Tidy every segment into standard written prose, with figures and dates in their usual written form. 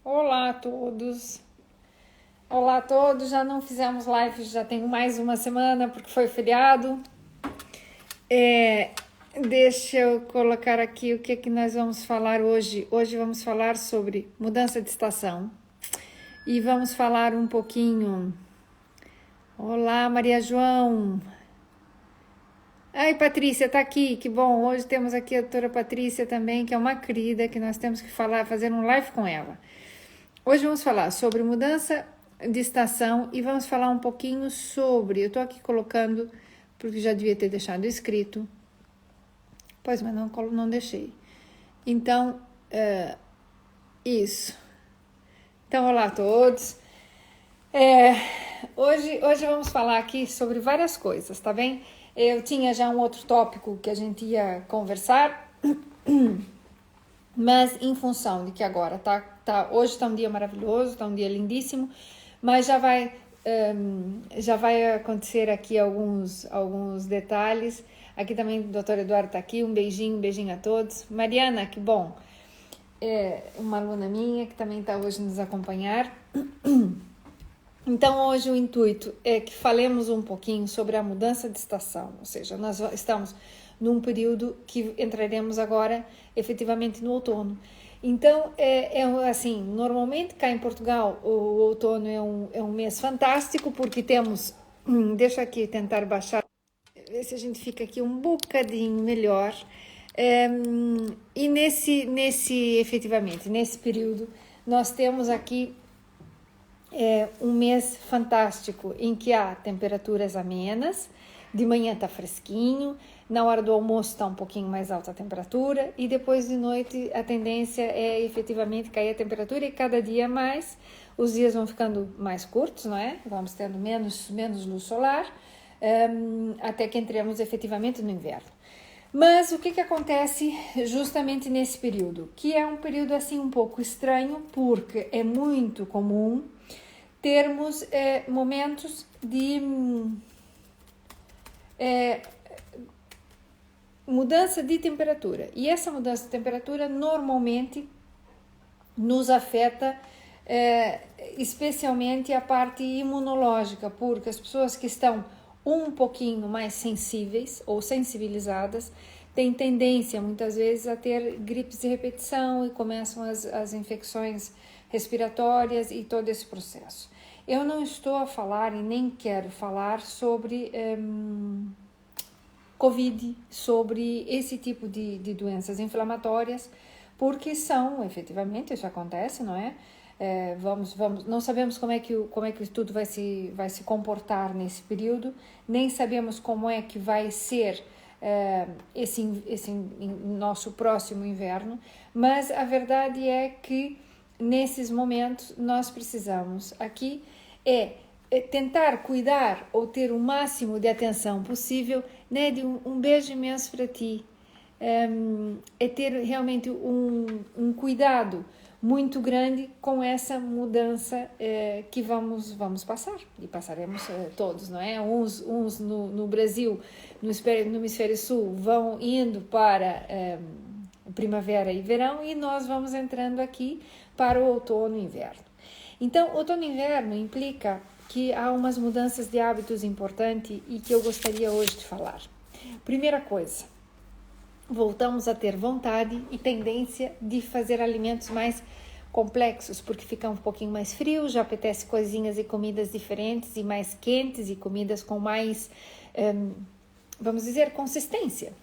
Olá a todos. Olá a todos. Já não fizemos live, já tem mais uma semana porque foi feriado. Deixa eu colocar aqui o que é que nós vamos falar hoje. Hoje vamos falar sobre mudança de estação e vamos falar um pouquinho. Olá, Maria João. Ai, Patrícia, tá aqui, que bom. Hoje temos aqui a doutora Patrícia também, que é uma querida, que nós temos que fazer um live com ela. Hoje vamos falar sobre mudança de estação e vamos falar um pouquinho sobre, eu tô aqui colocando, porque já devia ter deixado escrito, pois, mas não deixei. Então, isso. Então, olá a todos. Hoje vamos falar aqui sobre várias coisas, tá bem? Eu tinha já um outro tópico que a gente ia conversar, mas em função de que agora hoje tá um dia maravilhoso, tá um dia lindíssimo, mas já vai acontecer aqui alguns detalhes. Aqui também o doutor Eduardo tá aqui, um beijinho a todos. Mariana, que bom, uma aluna minha que também tá hoje nos acompanhar. Então hoje o intuito é que falemos um pouquinho sobre a mudança de estação, ou seja, nós estamos num período que entraremos agora efetivamente no outono. Então, assim, normalmente cá em Portugal o outono é um mês fantástico porque temos, deixa aqui tentar baixar, ver se a gente fica aqui um bocadinho melhor. E efetivamente, nesse período, nós temos aqui um mês fantástico em que há temperaturas amenas, de manhã está fresquinho, na hora do almoço está um pouquinho mais alta a temperatura e depois de noite a tendência é efetivamente cair a temperatura e cada dia mais, os dias vão ficando mais curtos, não é? Vamos tendo menos luz solar, até que entremos efetivamente no inverno. Mas o que acontece justamente nesse período? Que é um período assim um pouco estranho, porque é muito comum termos momentos de mudança de temperatura. E essa mudança de temperatura normalmente nos afeta especialmente a parte imunológica, porque as pessoas que estão um pouquinho mais sensíveis ou sensibilizadas têm tendência muitas vezes a ter gripes de repetição e começam as infecções respiratórias e todo esse processo. Eu não estou a falar e nem quero falar sobre Covid, sobre esse tipo de doenças inflamatórias, porque efetivamente, isso acontece, não é? Não sabemos como é que tudo vai se comportar nesse período, nem sabemos como é que vai ser esse nosso próximo inverno, mas a verdade é que nesses momentos nós precisamos aqui tentar cuidar ou ter o máximo de atenção possível, né? De um beijo imenso para ti, ter realmente um cuidado muito grande com essa mudança que vamos passar, e passaremos todos, não é? Uns no Brasil, no hemisfério sul, vão indo para primavera e verão, e nós vamos entrando aqui para o outono e inverno. Então, outono e inverno implica que há umas mudanças de hábitos importantes e que eu gostaria hoje de falar. Primeira coisa, voltamos a ter vontade e tendência de fazer alimentos mais complexos, porque fica um pouquinho mais frio, já apetece coisinhas e comidas diferentes e mais quentes e comidas com mais, vamos dizer, consistência.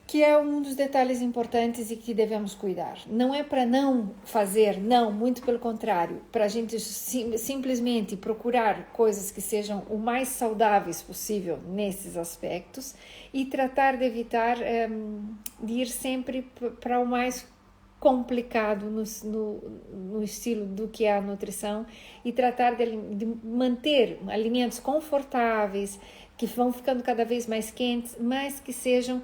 Que é um dos detalhes importantes e que devemos cuidar. Não é para não fazer, não, muito pelo contrário, para a gente simplesmente procurar coisas que sejam o mais saudáveis possível nesses aspectos e tratar de evitar de ir sempre para o mais complicado no estilo do que é a nutrição e tratar de manter alimentos confortáveis, que vão ficando cada vez mais quentes, mas que sejam,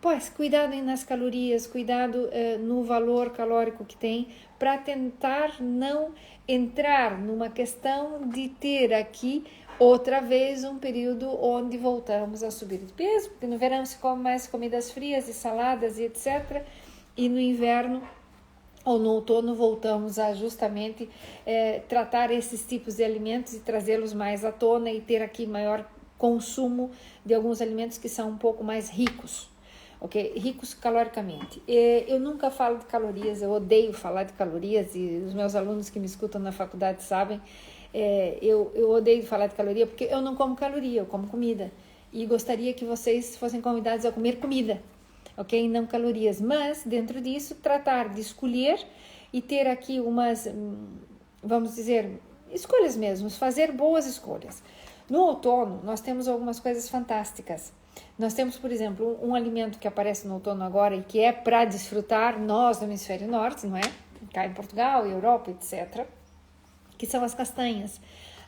pois, cuidado nas calorias, cuidado no valor calórico que tem, para tentar não entrar numa questão de ter aqui outra vez um período onde voltamos a subir de peso, porque no verão se come mais comidas frias e saladas e etc. E no inverno ou no outono voltamos a justamente tratar esses tipos de alimentos e trazê-los mais à tona e ter aqui maior consumo de alguns alimentos que são um pouco mais ricos, ok? Ricos caloricamente. Eu nunca falo de calorias, eu odeio falar de calorias e os meus alunos que me escutam na faculdade sabem, eu odeio falar de caloria porque eu não como caloria, eu como comida e gostaria que vocês fossem convidados a comer comida, ok? Não calorias, mas dentro disso tratar de escolher e ter aqui umas, vamos dizer, escolhas mesmo, fazer boas escolhas. No outono, nós temos algumas coisas fantásticas. Nós temos, por exemplo, um alimento que aparece no outono agora e que é para desfrutar nós no hemisfério norte, não é? Cá em Portugal, Europa, etc., que são as castanhas.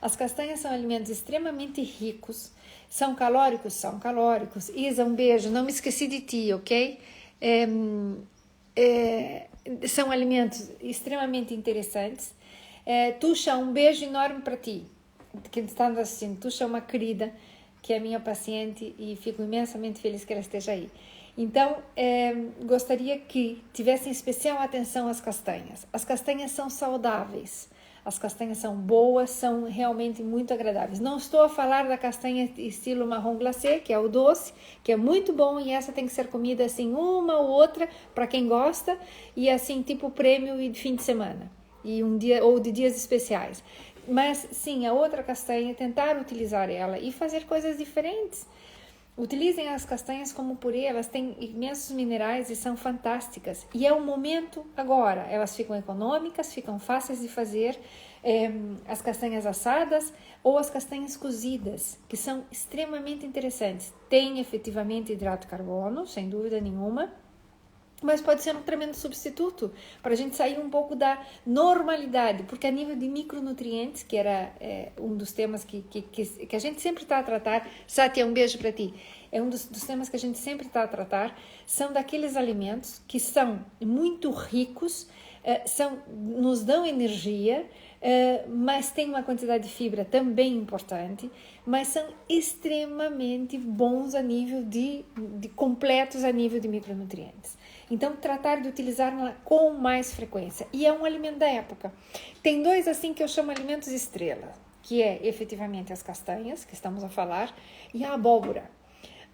As castanhas são alimentos extremamente ricos. São calóricos? São calóricos. Isa, um beijo. Não me esqueci de ti, ok? São alimentos extremamente interessantes. Tuxa, um beijo enorme para ti. Que está nos assistindo. Tuxa é uma querida, que é minha paciente e fico imensamente feliz que ela esteja aí. Então, gostaria que tivessem especial atenção às castanhas. As castanhas são saudáveis. As castanhas são boas, são realmente muito agradáveis. Não estou a falar da castanha estilo marrom glacê, que é o doce, que é muito bom e essa tem que ser comida assim uma ou outra para quem gosta e assim tipo prêmio e de fim de semana e um dia ou de dias especiais. Mas sim, a outra castanha, tentar utilizar ela e fazer coisas diferentes. Utilizem as castanhas como purê, elas têm imensos minerais e são fantásticas. E é o momento agora, elas ficam econômicas, ficam fáceis de fazer, as castanhas assadas ou as castanhas cozidas, que são extremamente interessantes. Tem efetivamente hidrato de carbono, sem dúvida nenhuma, mas pode ser um tremendo substituto para a gente sair um pouco da normalidade, porque a nível de micronutrientes, que era um dos temas que a gente sempre está a tratar, Sátia, um beijo para ti, é um dos temas que a gente sempre está a tratar, são daqueles alimentos que são muito ricos, nos dão energia, mas tem uma quantidade de fibra também importante, mas são extremamente bons a nível de completos a nível de micronutrientes. Então, tratar de utilizá-la com mais frequência. E é um alimento da época. Tem dois assim que eu chamo alimentos estrela, que é efetivamente as castanhas, que estamos a falar, e a abóbora.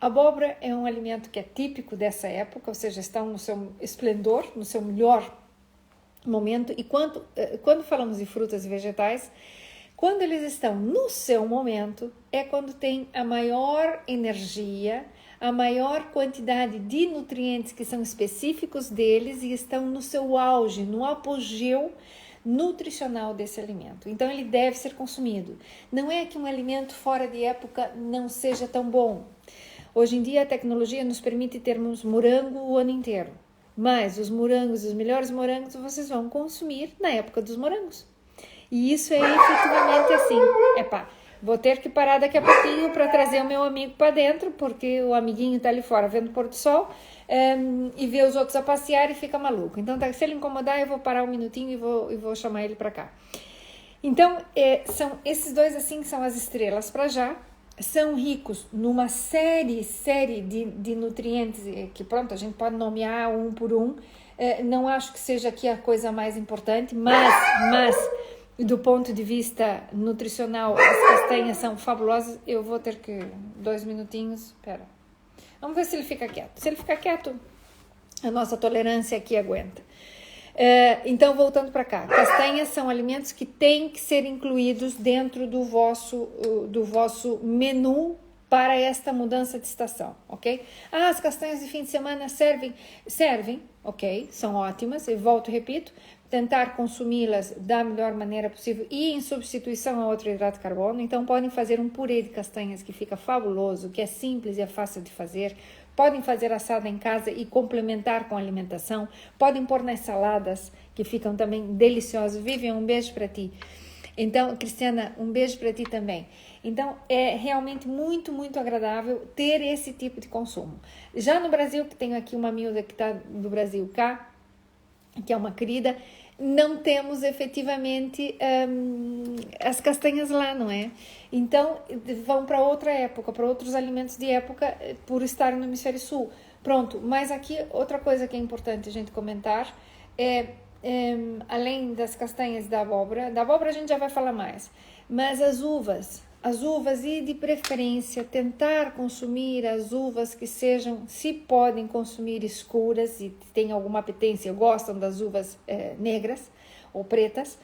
A abóbora é um alimento que é típico dessa época, ou seja, estão no seu esplendor, no seu melhor momento. E quando falamos de frutas e vegetais, quando eles estão no seu momento, é quando tem a maior energia, a maior quantidade de nutrientes que são específicos deles e estão no seu auge, no apogeu nutricional desse alimento. Então, ele deve ser consumido. Não é que um alimento fora de época não seja tão bom. Hoje em dia, a tecnologia nos permite termos morango o ano inteiro. Mas os morangos, os melhores morangos, vocês vão consumir na época dos morangos. E isso é efetivamente assim. Vou ter que parar daqui a pouquinho para trazer o meu amigo para dentro, porque o amiguinho está ali fora vendo o pôr do sol e vê os outros a passear e fica maluco. Então, se ele incomodar, eu vou parar um minutinho e vou chamar ele para cá. Então, são esses dois assim são as estrelas para já. São ricos numa série de nutrientes que, pronto, a gente pode nomear um por um. Não acho que seja aqui a coisa mais importante, mas do ponto de vista nutricional, as castanhas são fabulosas. Eu vou ter que 2 minutinhos. Espera. Vamos ver se ele fica quieto. Se ele ficar quieto, a nossa tolerância aqui aguenta. Então, voltando para cá, castanhas são alimentos que têm que ser incluídos dentro do vosso menu para esta mudança de estação, ok? As castanhas de fim de semana servem, ok? São ótimas, eu volto e repito, tentar consumi-las da melhor maneira possível e em substituição a outro hidrato de carbono. Então, podem fazer um purê de castanhas que fica fabuloso, que é simples e é fácil de fazer. Podem fazer assada em casa e complementar com a alimentação. Podem pôr nas saladas, que ficam também deliciosas. Vivian, um beijo para ti. Então, Cristiana, um beijo para ti também. Então, é realmente muito, muito agradável ter esse tipo de consumo. Já no Brasil, que tenho aqui uma miúda que está do Brasil cá, que é uma querida, não temos efetivamente as castanhas lá, não é? Então, vão para outra época, para outros alimentos de época, por estar no hemisfério sul. Pronto, mas aqui outra coisa que é importante a gente comentar é além das castanhas da abóbora a gente já vai falar mais, mas as uvas e de preferência tentar consumir as uvas que sejam, se podem consumir escuras e tem alguma apetência, gostam das uvas negras ou pretas,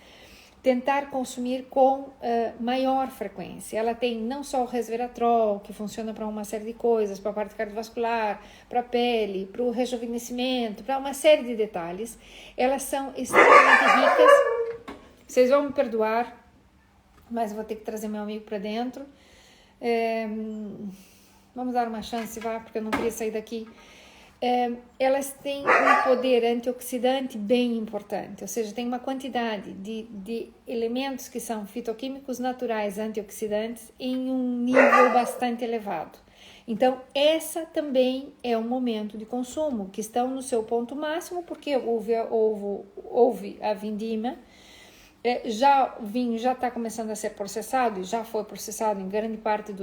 tentar consumir com maior frequência. Ela tem não só o resveratrol, que funciona para uma série de coisas, para a parte cardiovascular, para a pele, para o rejuvenescimento, para uma série de detalhes. Elas são extremamente ricas. Vocês vão me perdoar, mas eu vou ter que trazer meu amigo para dentro. Vamos dar uma chance, porque eu não queria sair daqui. Elas têm um poder antioxidante bem importante, ou seja, tem uma quantidade de elementos que são fitoquímicos naturais antioxidantes em um nível bastante elevado. Então, essa também é um momento de consumo, que estão no seu ponto máximo, porque houve a vindima, o vinho já está começando a ser processado, e já foi processado em grande parte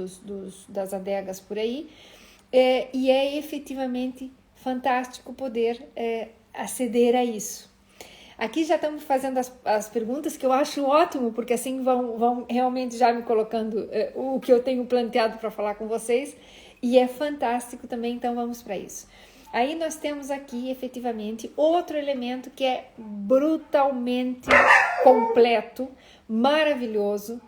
das adegas por aí, e é efetivamente fantástico poder aceder a isso. Aqui já estamos fazendo as perguntas, que eu acho ótimo, porque assim vão realmente já me colocando o que eu tenho planteado para falar com vocês, e é fantástico também, então vamos para isso. Aí nós temos aqui, efetivamente, outro elemento que é brutalmente completo, maravilhoso,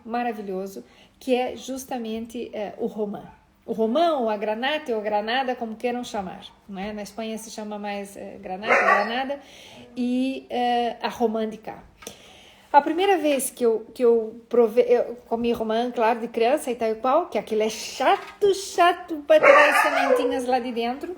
que é justamente o romã. O romã, ou a granata, ou a granada, como queiram chamar, não é? Na Espanha se chama mais granada, e a romã de cá. A primeira vez que eu comi romã, claro, de criança e tal e qual, que aquilo é chato para tirar as sementinhas lá de dentro.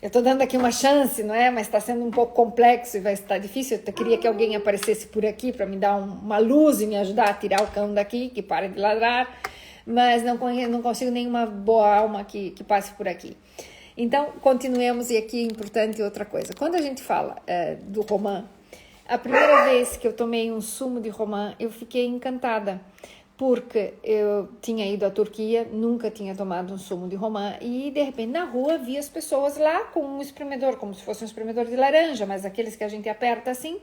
Eu estou dando aqui uma chance, não é? Mas está sendo um pouco complexo e vai estar difícil. Eu queria que alguém aparecesse por aqui para me dar uma luz e me ajudar a tirar o cão daqui, que pare de ladrar, mas não consigo nenhuma boa alma que passe por aqui. Então, continuemos, e aqui é importante outra coisa. Quando a gente fala do romã, a primeira vez que eu tomei um sumo de romã, eu fiquei encantada, porque eu tinha ido à Turquia, nunca tinha tomado um sumo de romã, e de repente na rua vi as pessoas lá com um espremedor, como se fosse um espremedor de laranja, mas aqueles que a gente aperta assim,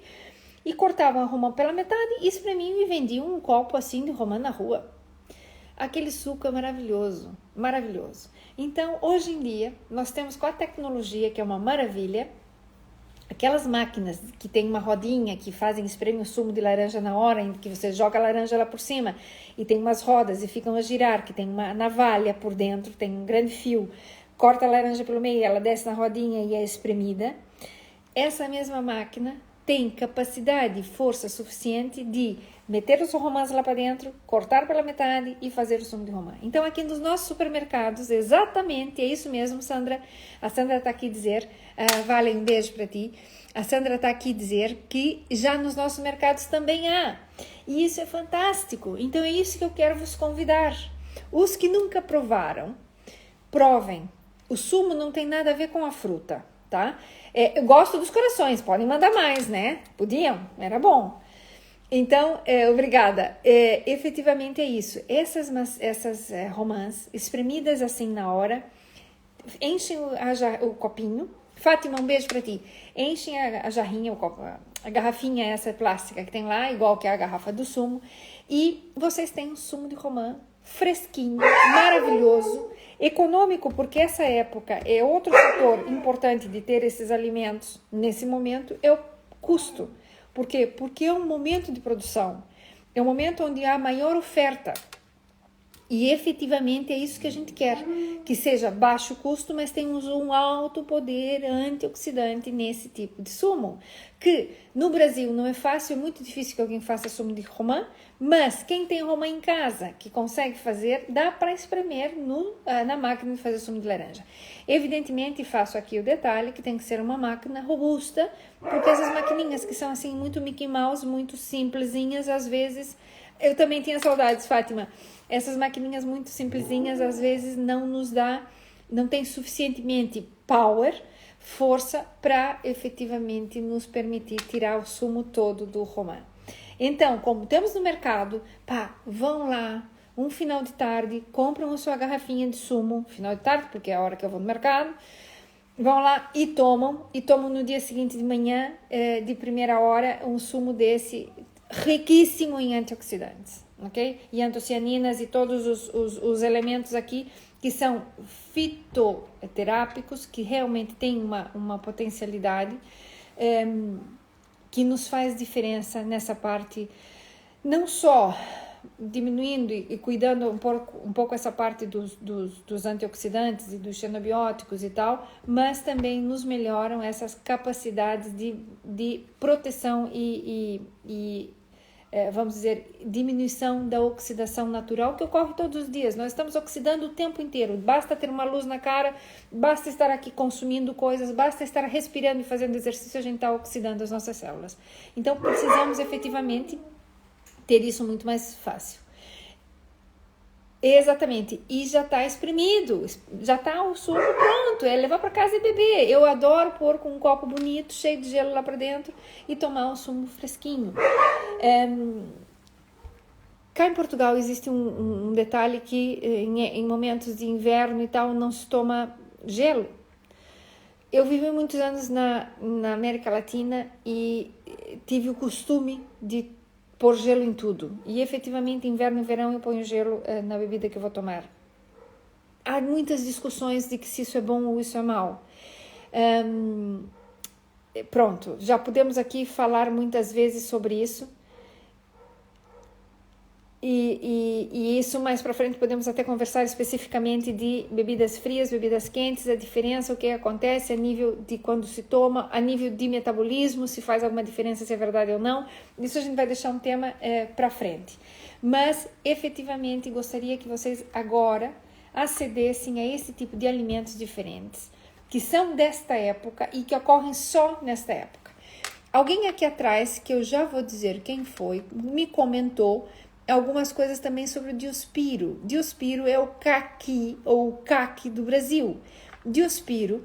e cortavam a romã pela metade, espremiam e vendiam um copo assim de romã na rua. Aquele suco é maravilhoso. Então, hoje em dia, nós temos com a tecnologia, que é uma maravilha, aquelas máquinas que tem uma rodinha que espremem o sumo de laranja na hora em que você joga a laranja lá por cima, e tem umas rodas e ficam a girar, que tem uma navalha por dentro, tem um grande fio, corta a laranja pelo meio, ela desce na rodinha e é espremida. Essa mesma máquina tem capacidade e força suficiente de meter os romãs lá para dentro, cortar pela metade e fazer o sumo de romã. Então, aqui nos nossos supermercados, exatamente, é isso mesmo, Sandra. A Sandra está aqui dizer, Vale, um beijo para ti. A Sandra está aqui dizer que já nos nossos mercados também há. E isso é fantástico. Então, é isso que eu quero vos convidar. Os que nunca provaram, provem. O sumo não tem nada a ver com a fruta, tá? Eu gosto dos corações, podem mandar mais, né? Podiam, era bom. Então, obrigada. Efetivamente é isso. Essas romãs espremidas assim na hora, enchem o copinho. Fátima, um beijo para ti. Enchem a jarrinha, a garrafinha essa plástica que tem lá, igual que é a garrafa do sumo. E vocês têm um sumo de romã fresquinho, maravilhoso, econômico, porque essa época é outro fator importante de ter esses alimentos nesse momento, é o custo. Por quê? Porque é um momento de produção, é um momento onde há maior oferta. E efetivamente é isso que a gente quer, que seja baixo custo, mas temos um alto poder antioxidante nesse tipo de sumo, que no Brasil não é fácil, é muito difícil que alguém faça sumo de romã, mas quem tem romã em casa, que consegue fazer, dá para espremer na máquina de fazer sumo de laranja. Evidentemente, faço aqui o detalhe que tem que ser uma máquina robusta, porque essas maquininhas que são assim muito Mickey Mouse, muito simplesinhas, às vezes, eu também tinha saudades, Fátima, essas maquininhas muito simplesinhas, às vezes não tem suficientemente força para efetivamente nos permitir tirar o sumo todo do romã. Então, como temos no mercado, vão lá, um final de tarde, compram a sua garrafinha de sumo, final de tarde, porque é a hora que eu vou no mercado, vão lá e tomam no dia seguinte de manhã, de primeira hora, um sumo desse riquíssimo em antioxidantes, ok? E antocianinas e todos os elementos aqui que são fitoterápicos, que realmente têm uma potencialidade que nos faz diferença nessa parte, não só diminuindo e cuidando um pouco essa parte dos antioxidantes e dos xenobióticos e tal, mas também nos melhoram essas capacidades de proteção vamos dizer, diminuição da oxidação natural que ocorre todos os dias. Nós estamos oxidando o tempo inteiro. Basta ter uma luz na cara, basta estar aqui consumindo coisas, basta estar respirando e fazendo exercício, a gente está oxidando as nossas células. Então, precisamos efetivamente ter isso muito mais fácil. Exatamente, e já está espremido, já está o suco pronto, é levar para casa e beber. Eu adoro pôr com um copo bonito, cheio de gelo lá para dentro e tomar um sumo fresquinho. Cá em Portugal existe um detalhe que em momentos de inverno e tal não se toma gelo. Eu vivi muitos anos na América Latina e tive o costume de pôr gelo em tudo. E efetivamente, inverno e verão, eu ponho gelo na bebida que eu vou tomar. Há muitas discussões de que se isso é bom ou isso é mau. Pronto, já podemos aqui falar muitas vezes sobre isso. E isso mais para frente podemos até conversar especificamente de bebidas frias, bebidas quentes, a diferença, o que acontece a nível de quando se toma, a nível de metabolismo, se faz alguma diferença, se é verdade ou não. Isso a gente vai deixar um tema para frente. Mas, efetivamente, gostaria que vocês agora acedessem a esse tipo de alimentos diferentes, que são desta época e que ocorrem só nesta época. Alguém aqui atrás, que eu já vou dizer quem foi, me comentou algumas coisas também sobre o Diospiro. Diospiro é o caqui, ou o caqui do Brasil. Diospiro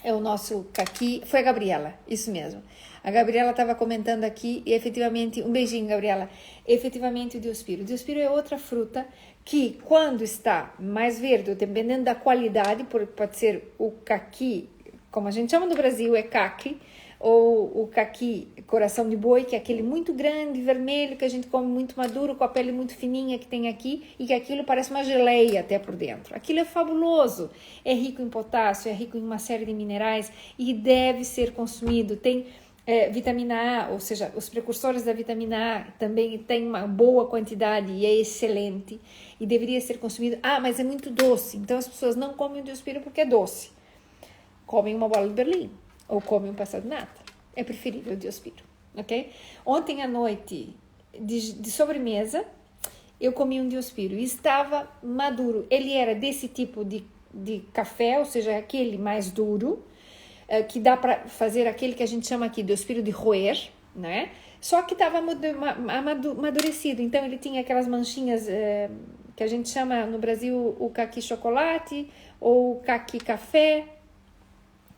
é o nosso caqui, foi a Gabriela, isso mesmo. A Gabriela estava comentando aqui, e efetivamente, um beijinho, Gabriela, efetivamente o Diospiro. O Diospiro é outra fruta que, quando está mais verde, dependendo da qualidade, pode ser o caqui, como a gente chama no Brasil, é caqui, ou o caqui coração de boi, que é aquele muito grande, vermelho, que a gente come muito maduro, com a pele muito fininha que tem aqui, e que aquilo parece uma geleia até por dentro. Aquilo é fabuloso, é rico em potássio, é rico em uma série de minerais e deve ser consumido. Tem vitamina A, ou seja, os precursores da vitamina A também tem uma boa quantidade e é excelente e deveria ser consumido. Ah, mas é muito doce, então as pessoas não comem o Diospiro porque é doce. Comem uma bola de Berlim ou comem um pastel de nata. É preferível o Diospiro, ok? Ontem à noite, de sobremesa, eu comi um Diospiro e estava maduro. Ele era desse tipo de café, ou seja, aquele mais duro, que dá para fazer aquele que a gente chama aqui de Diospiro de roer, né? Só que estava amadurecido, então ele tinha aquelas manchinhas que a gente chama no Brasil o caqui chocolate ou o caqui café,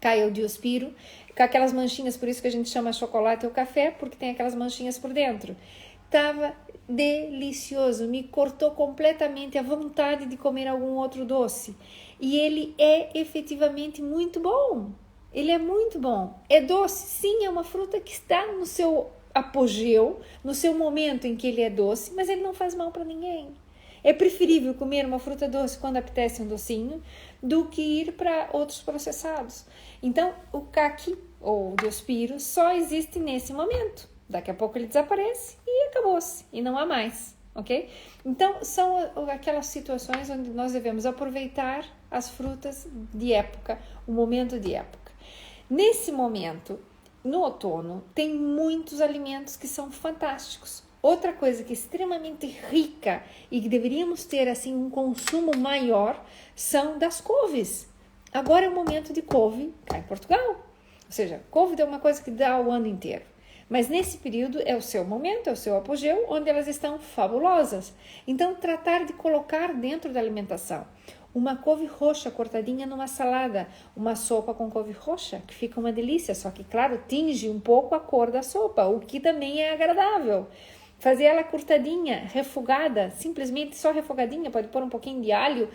cá é o Diospiro, com aquelas manchinhas, por isso que a gente chama chocolate ou café, porque tem aquelas manchinhas por dentro. Tava delicioso, me cortou completamente a vontade de comer algum outro doce. E ele é efetivamente muito bom. Ele é muito bom. É doce, sim, é uma fruta que está no seu apogeu, no seu momento em que ele é doce, mas ele não faz mal para ninguém. É preferível comer uma fruta doce quando apetece um docinho do que ir para outros processados. Então, o caqui ou o Diospiro só existe nesse momento. Daqui a pouco ele desaparece e acabou-se, e não há mais, ok? Então, são aquelas situações onde nós devemos aproveitar as frutas de época, o momento de época. Nesse momento, no outono, tem muitos alimentos que são fantásticos. Outra coisa que é extremamente rica e que deveríamos ter assim um consumo maior são das couves. Agora é o momento de couve cá em Portugal. Ou seja, couve é uma coisa que dá o ano inteiro. Mas nesse período é o seu momento, é o seu apogeu, onde elas estão fabulosas. Então, tratar de colocar dentro da alimentação uma couve roxa cortadinha numa salada, uma sopa com couve roxa, que fica uma delícia, só que, claro, tinge um pouco a cor da sopa, o que também é agradável. fazer ela cortadinha, refogada, simplesmente só refogadinha, pode pôr um pouquinho de alho,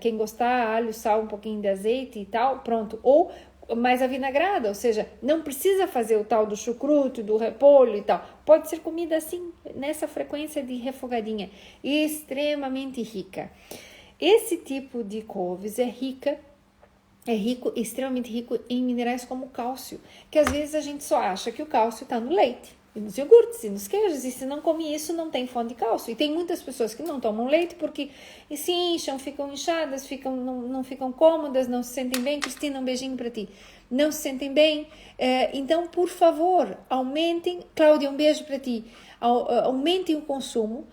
quem gostar, alho, sal, um pouquinho de azeite e tal, pronto. Ou mais avinagrada, ou seja, não precisa fazer o tal do chucrute, do repolho e tal. Pode ser comida assim, nessa frequência de refogadinha, extremamente rica. Esse tipo de couves é rico, extremamente rico em minerais como cálcio, que às vezes a gente só acha que o cálcio está no leite, e nos iogurtes, e nos queijos, e se não come isso, não tem fonte de cálcio. E tem muitas pessoas que não tomam leite porque se incham, ficam inchadas, não ficam cômodas, não se sentem bem. Cristina, um beijinho para ti. Não se sentem bem. Então, por favor, aumentem. Cláudia, um beijo para ti. Aumentem o consumo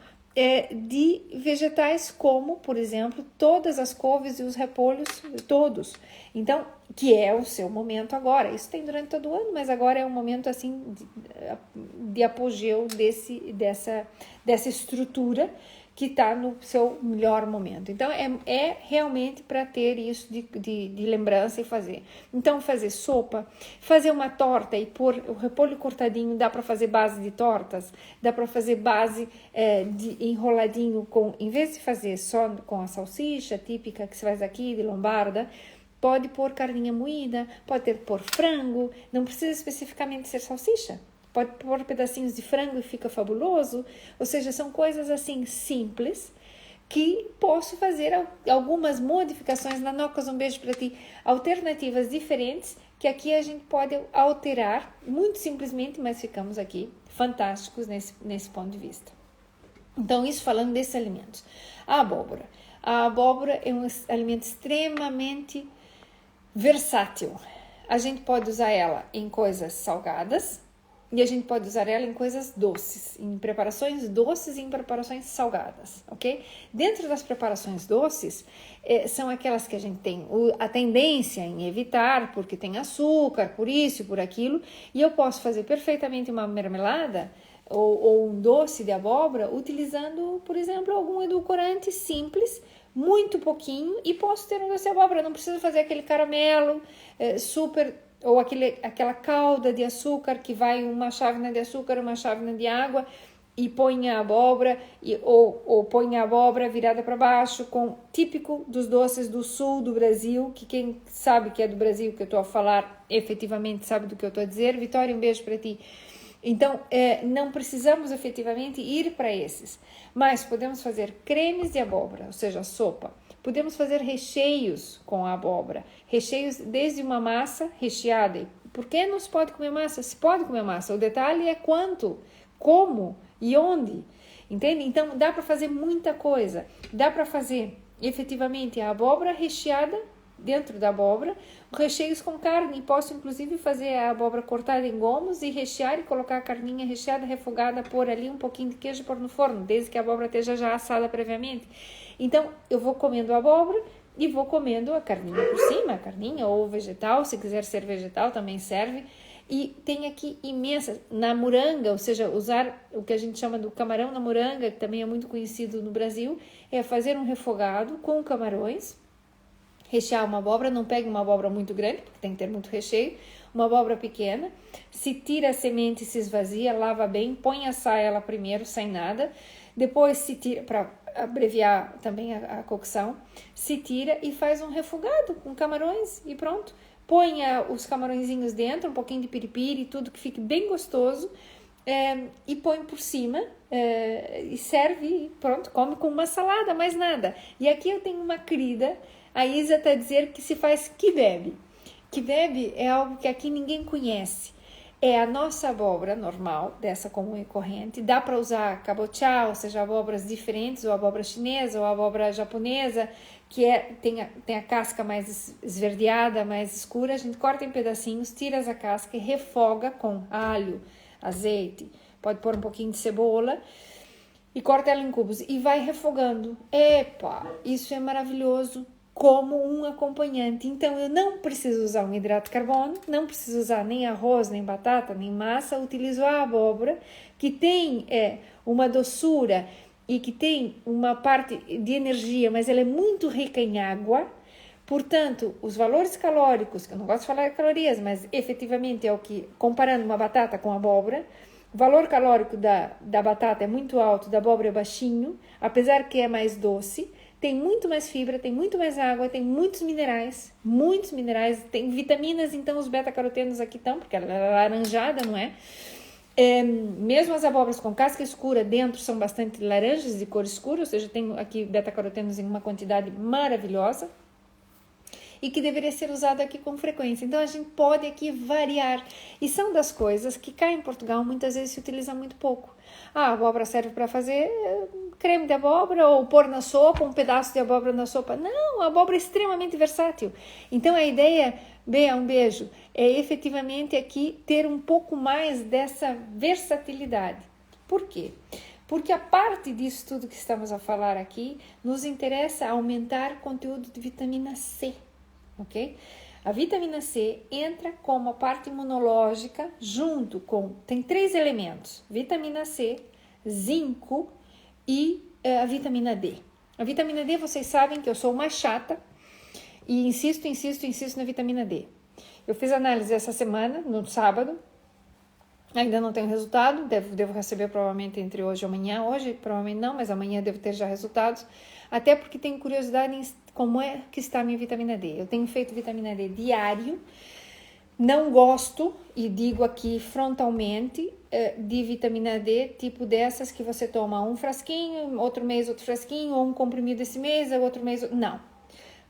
de vegetais como, por exemplo, todas as couves e os repolhos, todos. Então, que é o seu momento agora. Isso tem durante todo o ano, mas agora é um momento assim de apogeu dessa estrutura que está no seu melhor momento. Então, é realmente para ter isso de lembrança e fazer. Então, fazer sopa, fazer uma torta e pôr o repolho cortadinho, dá para fazer base de tortas, dá para fazer base de enroladinho, em vez de fazer só com a salsicha típica que se faz aqui, de lombarda, pode pôr carninha moída, pode pôr frango, não precisa especificamente ser salsicha. Pode pôr pedacinhos de frango e fica fabuloso. Ou seja, são coisas assim simples que posso fazer algumas modificações. Nanocas, um beijo para ti. Alternativas diferentes que aqui a gente pode alterar muito simplesmente, mas ficamos aqui fantásticos nesse ponto de vista. Então, isso falando desses alimentos. A abóbora. A abóbora é um alimento extremamente versátil. A gente pode usar ela em coisas salgadas, e a gente pode usar ela em coisas doces, em preparações doces e em preparações salgadas, ok? Dentro das preparações doces, são aquelas que a gente tem a tendência em evitar, porque tem açúcar, por isso e por aquilo, e eu posso fazer perfeitamente uma marmelada ou um doce de abóbora utilizando, por exemplo, algum edulcorante simples, muito pouquinho, e posso ter um doce de abóbora, não preciso fazer aquele caramelo super... ou aquela calda de açúcar que vai uma chávena de açúcar, uma chávena de água e põe a abóbora, ou põe a abóbora virada para baixo, típico dos doces do sul do Brasil, que quem sabe que é do Brasil que eu estou a falar, efetivamente sabe do que eu estou a dizer. Vitória, um beijo para ti. Então, não precisamos efetivamente ir para esses, mas podemos fazer cremes de abóbora, ou seja, sopa. Podemos fazer recheios com a abóbora, recheios desde uma massa recheada. Por que não se pode comer massa? Se pode comer massa, o detalhe é quanto, como e onde, entende? Então, dá para fazer muita coisa. Dá para fazer, efetivamente, a abóbora recheada dentro da abóbora, recheios com carne. Posso, inclusive, fazer a abóbora cortada em gomos e rechear e colocar a carninha recheada, refogada, pôr ali um pouquinho de queijo e pôr no forno, desde que a abóbora esteja já assada previamente. Então, eu vou comendo a abóbora e vou comendo a carninha por cima, a carninha ou vegetal, se quiser ser vegetal também serve. E tem aqui imensas, na moranga, ou seja, usar o que a gente chama do camarão na moranga, que também é muito conhecido no Brasil, é fazer um refogado com camarões, rechear uma abóbora, não pegue uma abóbora muito grande, porque tem que ter muito recheio, uma abóbora pequena, se tira a semente, se esvazia, lava bem, põe assar ela primeiro, sem nada, depois se tira, para abreviar também a cocção, se tira e faz um refogado com camarões e pronto. Põe os camarõezinhos dentro, um pouquinho de piripiri, tudo que fique bem gostoso, e põe por cima e serve e pronto, come com uma salada, mais nada. E aqui eu tenho uma querida, a Isa está a dizer que se faz kibebe. Kibebe é algo que aqui ninguém conhece. É a nossa abóbora normal, dessa comum e corrente. Dá para usar cabochá, ou seja, abóboras diferentes, ou abóbora chinesa, ou abóbora japonesa, que tem a casca mais esverdeada, mais escura. A gente corta em pedacinhos, tira a casca e refoga com alho, azeite. Pode pôr um pouquinho de cebola e corta ela em cubos. E vai refogando. Epa, isso é maravilhoso como um acompanhante. Então, eu não preciso usar um hidrato de carbono, não preciso usar nem arroz, nem batata, nem massa. Utilizo a abóbora, que tem uma doçura e que tem uma parte de energia, mas ela é muito rica em água. Portanto, os valores calóricos, que eu não gosto de falar de calorias, mas efetivamente é o que, comparando uma batata com abóbora, O valor calórico da batata é muito alto, da abóbora é baixinho, apesar que é mais doce, tem muito mais fibra, tem muito mais água, tem muitos minerais, tem vitaminas, então os beta-carotenos aqui estão, porque ela é laranjada, não é? Mesmo as abóboras com casca escura dentro são bastante laranjas de cor escura, ou seja, tem aqui beta-carotenos em uma quantidade maravilhosa e que deveria ser usado aqui com frequência. Então a gente pode aqui variar, e são das coisas que cá em Portugal muitas vezes se utiliza muito pouco. A abóbora serve para fazer creme de abóbora ou pôr na sopa, um pedaço de abóbora na sopa. Não, a abóbora é extremamente versátil. Então a ideia, Bea, um beijo, é efetivamente aqui ter um pouco mais dessa versatilidade. Por quê? Porque a parte disso tudo que estamos a falar aqui, nos interessa aumentar o conteúdo de vitamina C, ok? A vitamina C entra como a parte imunológica junto com... Tem 3 elementos, vitamina C, zinco e a vitamina D. A vitamina D, vocês sabem que eu sou uma chata e insisto na vitamina D. Eu fiz análise essa semana, no sábado, ainda não tenho resultado, devo receber provavelmente entre hoje e amanhã. Hoje provavelmente não, mas amanhã devo ter já resultados. Até porque tenho curiosidade em como é que está a minha vitamina D. Eu tenho feito vitamina D diário. Não gosto, e digo aqui frontalmente, de vitamina D tipo dessas que você toma um frasquinho, outro mês outro frasquinho, ou um comprimido esse mês, outro mês... Não.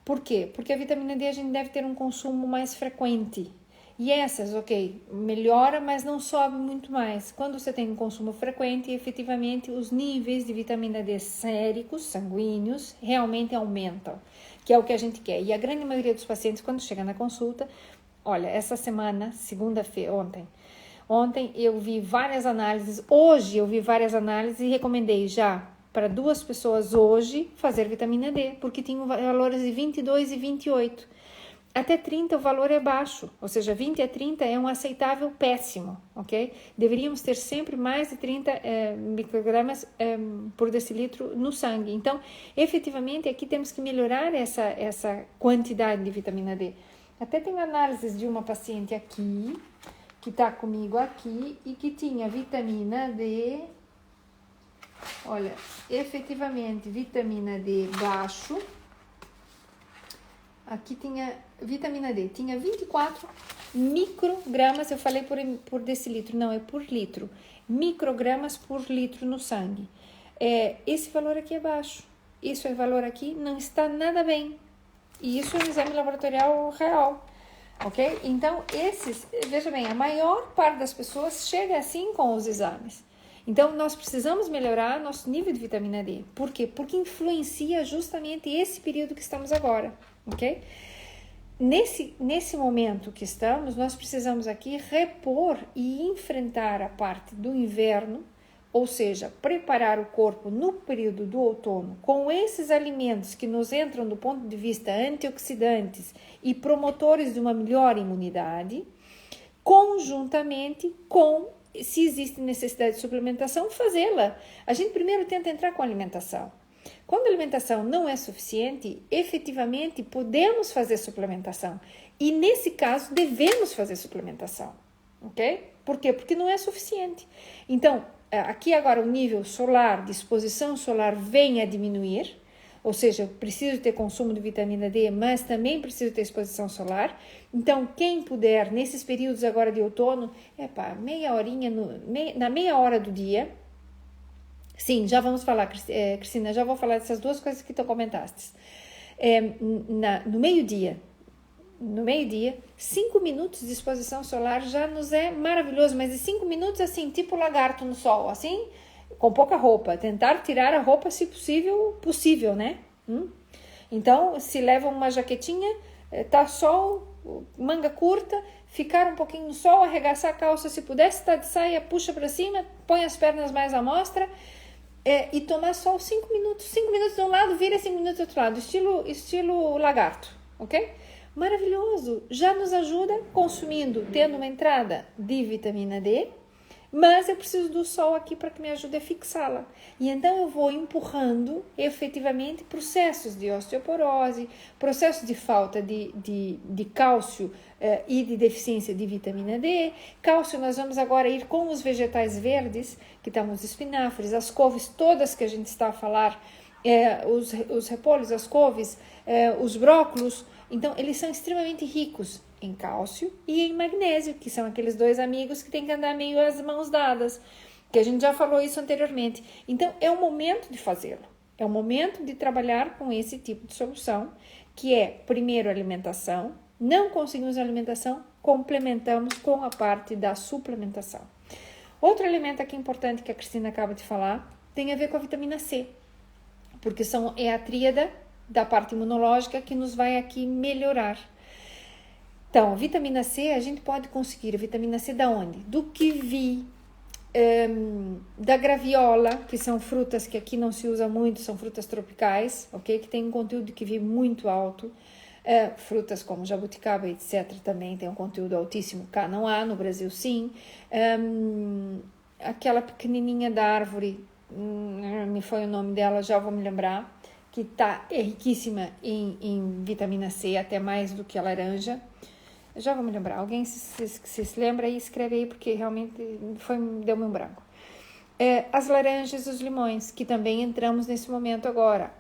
Por quê? Porque a vitamina D a gente deve ter um consumo mais frequente. E essas, ok, melhora, mas não sobe muito mais. Quando você tem um consumo frequente, efetivamente os níveis de vitamina D séricos, sanguíneos, realmente aumentam, que é o que a gente quer. E a grande maioria dos pacientes, quando chega na consulta, olha, essa semana, segunda-feira, ontem eu vi várias análises, hoje eu vi várias análises e recomendei já para 2 pessoas hoje fazer vitamina D, porque tinham valores de 22 e 28. Até 30 o valor é baixo, ou seja, 20 a 30 é um aceitável péssimo, ok? Deveríamos ter sempre mais de 30 microgramas por decilitro no sangue. Então, efetivamente, aqui temos que melhorar essa quantidade de vitamina D. Até tem análises de uma paciente aqui, que está comigo aqui, e que tinha vitamina D, olha, efetivamente, vitamina D baixo. Aqui tinha vitamina D, tinha 24 microgramas, eu falei por decilitro, não, é por litro, microgramas por litro no sangue. Esse valor aqui é baixo, esse valor aqui não está nada bem, e isso é um exame laboratorial real, ok? Então, veja bem, a maior parte das pessoas chega assim com os exames. Então, nós precisamos melhorar nosso nível de vitamina D. Por quê? Porque influencia justamente esse período que estamos agora, ok? Nesse momento que estamos, nós precisamos aqui repor e enfrentar a parte do inverno, ou seja, preparar o corpo no período do outono com esses alimentos que nos entram do ponto de vista antioxidantes e promotores de uma melhor imunidade, conjuntamente com, se existe necessidade de suplementação, fazê-la. A gente primeiro tenta entrar com a alimentação. Quando a alimentação não é suficiente, efetivamente podemos fazer suplementação. E nesse caso, devemos fazer suplementação. Ok? Por quê? Porque não é suficiente. Então, aqui agora o nível solar, de exposição solar, vem a diminuir. Ou seja, eu preciso ter consumo de vitamina D, mas também preciso ter exposição solar. Então, quem puder, nesses períodos agora de outono, meia horinha, na meia hora do dia. Sim, já vamos falar, Cristina, já vou falar dessas 2 coisas que tu comentaste. No meio-dia, 5 minutos de exposição solar já nos é maravilhoso, mas de 5 minutos assim, tipo lagarto no sol, assim, com pouca roupa, tentar tirar a roupa se possível, né? Então, se leva uma jaquetinha, tá sol, manga curta, ficar um pouquinho no sol, arregaçar a calça, se puder, se tá de saia, puxa para cima, põe as pernas mais à mostra, e tomar sol 5 minutos. 5 minutos de um lado, vira 5 minutos do outro lado, estilo lagarto, ok? Maravilhoso, já nos ajuda consumindo, tendo uma entrada de vitamina D, mas eu preciso do sol aqui para que me ajude a fixá-la. E então eu vou empurrando efetivamente processos de osteoporose, processos de falta de cálcio e de deficiência de vitamina D. Cálcio, nós vamos agora ir com os vegetais verdes, que estão os espinafres, as couves todas que a gente está a falar, os repolhos, as couves, os brócolos. Então, eles são extremamente ricos em cálcio e em magnésio, que são aqueles dois amigos que tem que andar meio às mãos dadas, que a gente já falou isso anteriormente. Então, é o momento de fazê-lo. É o momento de trabalhar com esse tipo de solução, que é, primeiro, alimentação. Não conseguimos alimentação, complementamos com a parte da suplementação. Outro elemento aqui importante que a Cristina acaba de falar tem a ver com a vitamina C, porque é a tríada da parte imunológica que nos vai aqui melhorar. Então, vitamina C, a gente pode conseguir a vitamina C da onde? Do kiwi, da graviola, que são frutas que aqui não se usa muito, são frutas tropicais, ok? Que tem um conteúdo de kiwi muito alto. Frutas como jabuticaba, etc. também tem um conteúdo altíssimo. Cá não há, no Brasil sim. Aquela pequenininha da árvore, me foi o nome dela, já vou me lembrar, que é riquíssima em vitamina C, até mais do que a laranja. Já vou me lembrar. Alguém se lembra aí, escreve aí, porque realmente deu-me um branco. As laranjas e os limões, que também entramos nesse momento agora.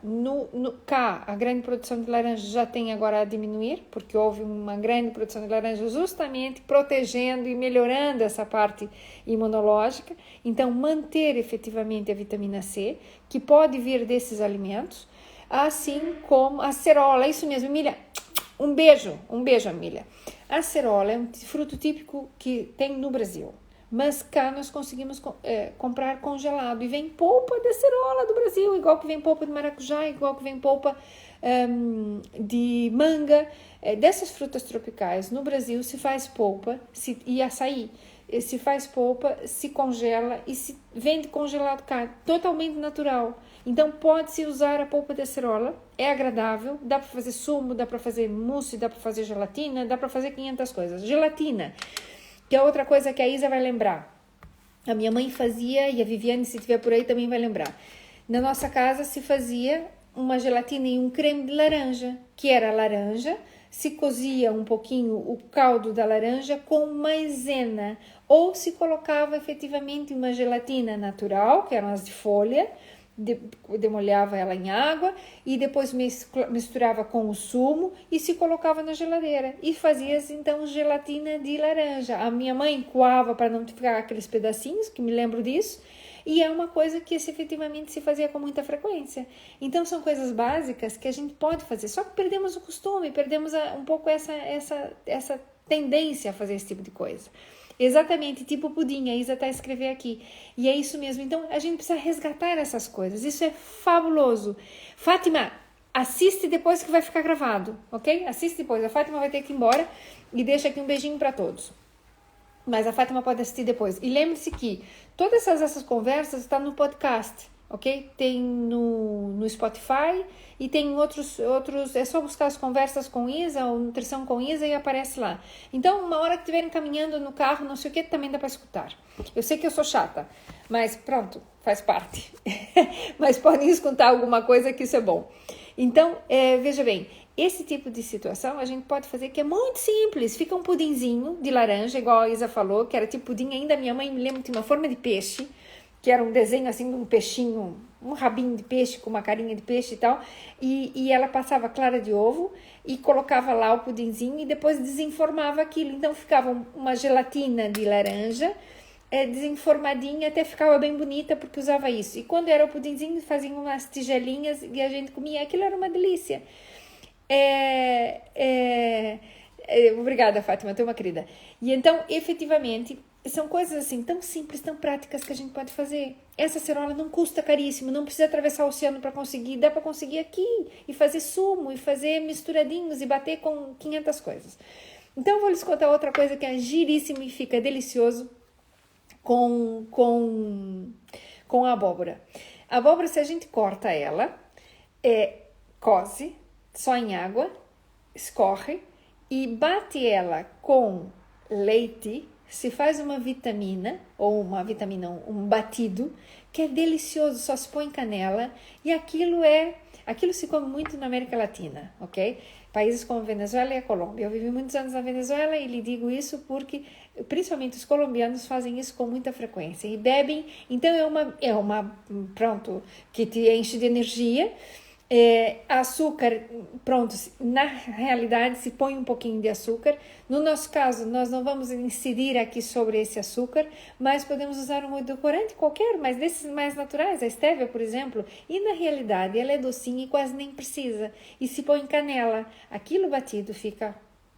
Cá, a grande produção de laranjas já tem agora a diminuir, porque houve uma grande produção de laranjas justamente protegendo e melhorando essa parte imunológica. Então, manter efetivamente a vitamina C, que pode vir desses alimentos, assim como a cerola. Isso mesmo, Emília. Um beijo, Emília. A acerola é um fruto típico que tem no Brasil, mas cá nós conseguimos comprar congelado, e vem polpa de acerola do Brasil, igual que vem polpa de maracujá, igual que vem polpa de manga. Dessas frutas tropicais, no Brasil se faz polpa, e açaí, se faz polpa, se congela e se vende congelado cá, totalmente natural. Então pode-se usar a polpa de acerola, é agradável, dá para fazer sumo, dá para fazer mousse, dá para fazer gelatina, dá para fazer 500 coisas. Gelatina, que é outra coisa que a Isa vai lembrar. A minha mãe fazia, e a Viviane, se estiver por aí, também vai lembrar. Na nossa casa se fazia uma gelatina e um creme de laranja, que era laranja, se cozia um pouquinho o caldo da laranja com maisena, ou se colocava efetivamente uma gelatina natural, que eram as de folha, demolhava ela em água e depois misturava com o sumo e se colocava na geladeira e fazia-se então gelatina de laranja. A minha mãe coava para não ficar aqueles pedacinhos, que me lembro disso, e é uma coisa que efetivamente se fazia com muita frequência. Então são coisas básicas que a gente pode fazer, só que perdemos o costume, perdemos um pouco essa tendência a fazer esse tipo de coisa. Exatamente, tipo pudim, a Isa está a escrever aqui. E é isso mesmo. Então, a gente precisa resgatar essas coisas. Isso é fabuloso. Fátima, assiste depois que vai ficar gravado, ok? Assiste depois. A Fátima vai ter que ir embora e deixa aqui um beijinho para todos. Mas a Fátima pode assistir depois. E lembre-se que todas essas conversas estão no podcast, ok? Tem no Spotify e tem outros, é só buscar as conversas com Isa ou nutrição com Isa e aparece lá. Então, uma hora que estiverem caminhando no carro, não sei o que, também dá para escutar. Eu sei que eu sou chata, mas pronto, faz parte. Mas podem escutar alguma coisa que isso é bom. Então, veja bem, esse tipo de situação a gente pode fazer que é muito simples. Fica um pudinzinho de laranja, igual a Isa falou, que era tipo pudim. Ainda minha mãe me lembra de uma forma de peixe, que era um desenho assim de um peixinho, um rabinho de peixe com uma carinha de peixe e tal, e ela passava clara de ovo e colocava lá o pudinzinho e depois desenformava aquilo. Então ficava uma gelatina de laranja desenformadinha, até ficava bem bonita porque usava isso. E quando era o pudinzinho, faziam umas tigelinhas e a gente comia. Aquilo era uma delícia. Obrigada, Fátima, tu é uma querida. E então, efetivamente, são coisas assim tão simples, tão práticas que a gente pode fazer. Essa acerola não custa caríssimo, não precisa atravessar o oceano para conseguir, dá para conseguir aqui e fazer sumo e fazer misturadinhos e bater com 500 coisas. Então eu vou lhes contar outra coisa que é giríssimo e fica delicioso com a abóbora. A abóbora, se a gente corta ela, coze só em água, escorre e bate ela com leite se faz uma vitamina, ou uma vitamina, um batido, que é delicioso, só se põe canela, e aquilo se come muito na América Latina, ok? Países como Venezuela e a Colômbia. Eu vivi muitos anos na Venezuela e lhe digo isso porque, principalmente os colombianos, fazem isso com muita frequência e bebem. Então pronto, que te enche de energia. Açúcar, pronto, na realidade se põe um pouquinho de açúcar. No nosso caso, nós não vamos incidir aqui sobre esse açúcar, mas podemos usar um edulcorante qualquer, mas desses mais naturais, a stevia, por exemplo, e na realidade ela é docinha e quase nem precisa. E se põe canela, aquilo batido fica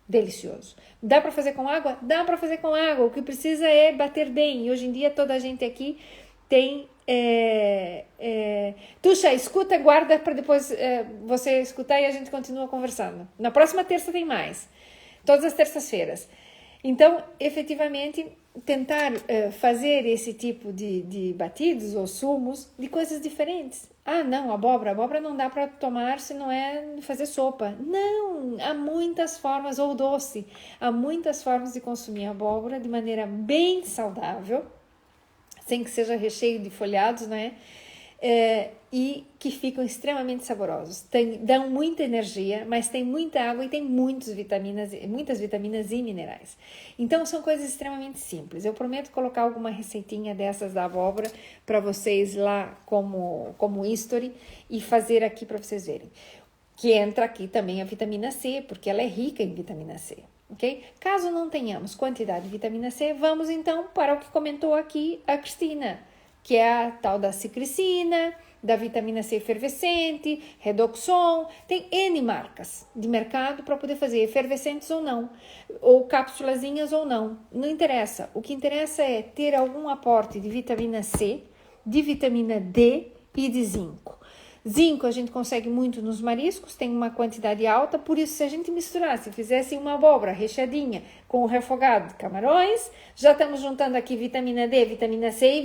delicioso. Dá para fazer com água? Dá para fazer com água, o que precisa é bater bem. E hoje em dia toda a gente aqui tem... Tuxa, escuta, guarda para depois você escutar e a gente continua conversando. Na próxima terça tem mais, todas as terças-feiras. Então, efetivamente, tentar fazer esse tipo de batidos ou sumos de coisas diferentes. Ah, não, abóbora não dá para tomar se não é fazer sopa. Não, há muitas formas, ou doce, há muitas formas de consumir abóbora de maneira bem saudável, sem que seja recheio de folhados, né? E que ficam extremamente saborosos. Dão muita energia, mas tem muita água e tem muitas vitaminas e minerais. Então, são coisas extremamente simples. Eu prometo colocar alguma receitinha dessas da abóbora para vocês lá como history e fazer aqui para vocês verem. Que entra aqui também a vitamina C, porque ela é rica em vitamina C. Okay? Caso não tenhamos quantidade de vitamina C, vamos então para o que comentou aqui a Cristina, que é a tal da cicricina, da vitamina C efervescente, Redoxon, tem N marcas de mercado para poder fazer efervescentes ou não, ou cápsulazinhas ou não, não interessa. O que interessa é ter algum aporte de vitamina C, de vitamina D e de zinco. Zinco a gente consegue muito nos mariscos, tem uma quantidade alta, por isso se a gente misturasse, fizesse uma abóbora recheadinha com o refogado de camarões, já estamos juntando aqui vitamina D, vitamina C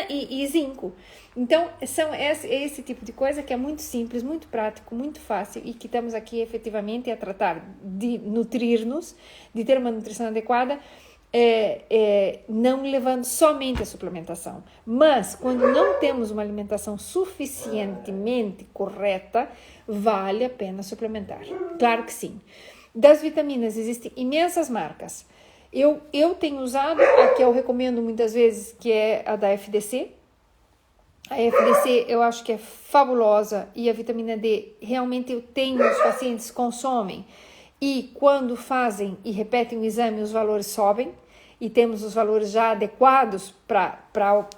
e zinco. Então, esse tipo de coisa que é muito simples, muito prático, muito fácil e que estamos aqui efetivamente a tratar de nutrir-nos, de ter uma nutrição adequada, não levando somente a suplementação, mas quando não temos uma alimentação suficientemente correta, vale a pena suplementar. Claro que sim. Das vitaminas existem imensas marcas. Eu tenho usado a que eu recomendo muitas vezes, que é a da FDC. A FDC eu acho que é fabulosa e a vitamina D realmente os pacientes consomem e quando fazem e repetem o exame os valores sobem e temos os valores já adequados para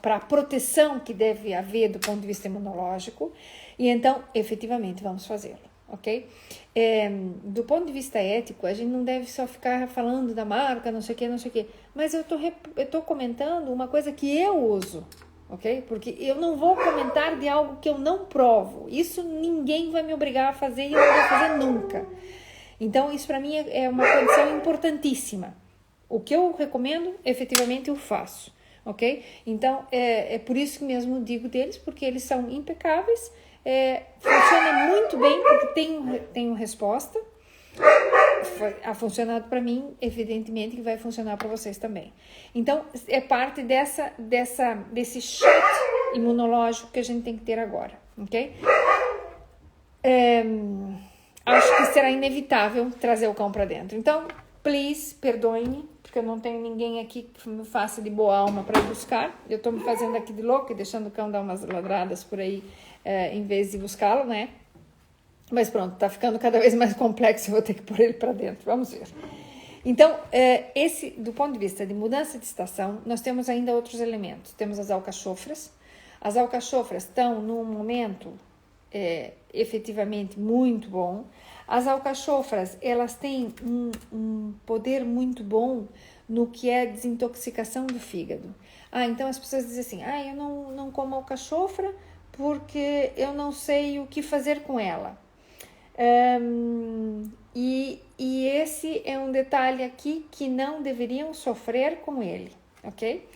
a proteção que deve haver do ponto de vista imunológico e então efetivamente vamos fazê-lo, ok? Do ponto de vista ético a gente não deve só ficar falando da marca, não sei o que, mas eu tô comentando uma coisa que eu uso, ok? Porque eu não vou comentar de algo que eu não provo. Isso ninguém vai me obrigar a fazer e eu não vou fazer nunca. Então, isso para mim é uma condição importantíssima. O que eu recomendo, efetivamente eu faço, ok? Então, é por isso que mesmo digo deles, porque eles são impecáveis, funciona muito bem, porque tem resposta. Ha funcionado para mim, evidentemente que vai funcionar para vocês também. Então, é parte desse shot imunológico que a gente tem que ter agora, ok? Acho que será inevitável trazer o cão para dentro. Então, please, perdoe-me, porque eu não tenho ninguém aqui que me faça de boa alma para ir buscar. Eu estou me fazendo aqui de louca e deixando o cão dar umas ladradas por aí, em vez de buscá-lo, né? Mas pronto, tá ficando cada vez mais complexo, eu vou ter que pôr ele para dentro, vamos ver. Então, do ponto de vista de mudança de estação, nós temos ainda outros elementos. Temos as alcachofras. As alcachofras estão num momento efetivamente muito bom. As alcachofras, elas têm um poder muito bom no que é desintoxicação do fígado. Então as pessoas dizem assim, eu não como alcachofra porque eu não sei o que fazer com ela. E esse é um detalhe aqui que não deveriam sofrer com ele, ok?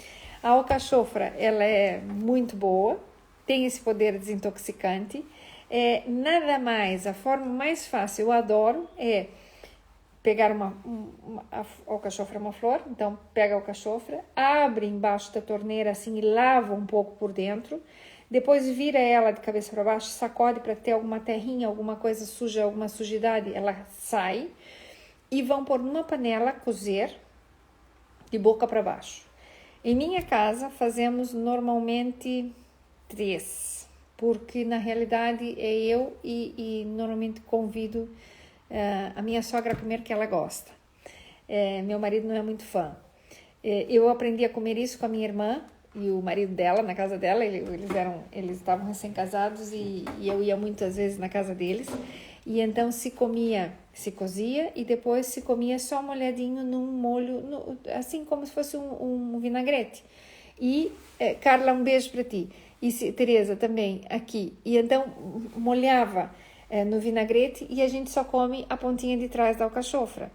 A alcachofra, ela é muito boa, tem esse poder desintoxicante. Nada mais, a forma mais fácil, eu adoro, pegar a alcachofra é uma flor, então pega a alcachofra, abre embaixo da torneira assim e lava um pouco por dentro, depois vira ela de cabeça para baixo, sacode para ter alguma terrinha, alguma coisa suja, alguma sujidade, ela sai, e vão pôr numa panela cozer de boca para baixo. Em minha casa fazemos normalmente 3, porque na realidade é eu e normalmente convido a minha sogra a comer, que ela gosta. Meu marido não é muito fã. Eu aprendi a comer isso com a minha irmã e o marido dela, na casa dela. Eles estavam recém-casados e eu ia muitas vezes na casa deles. E então se cozia e depois se comia só molhadinho num molho, assim como se fosse um vinagrete. E Carla, um beijo para ti. E Teresa também aqui. E então molhava no vinagrete e a gente só come a pontinha de trás da alcachofra.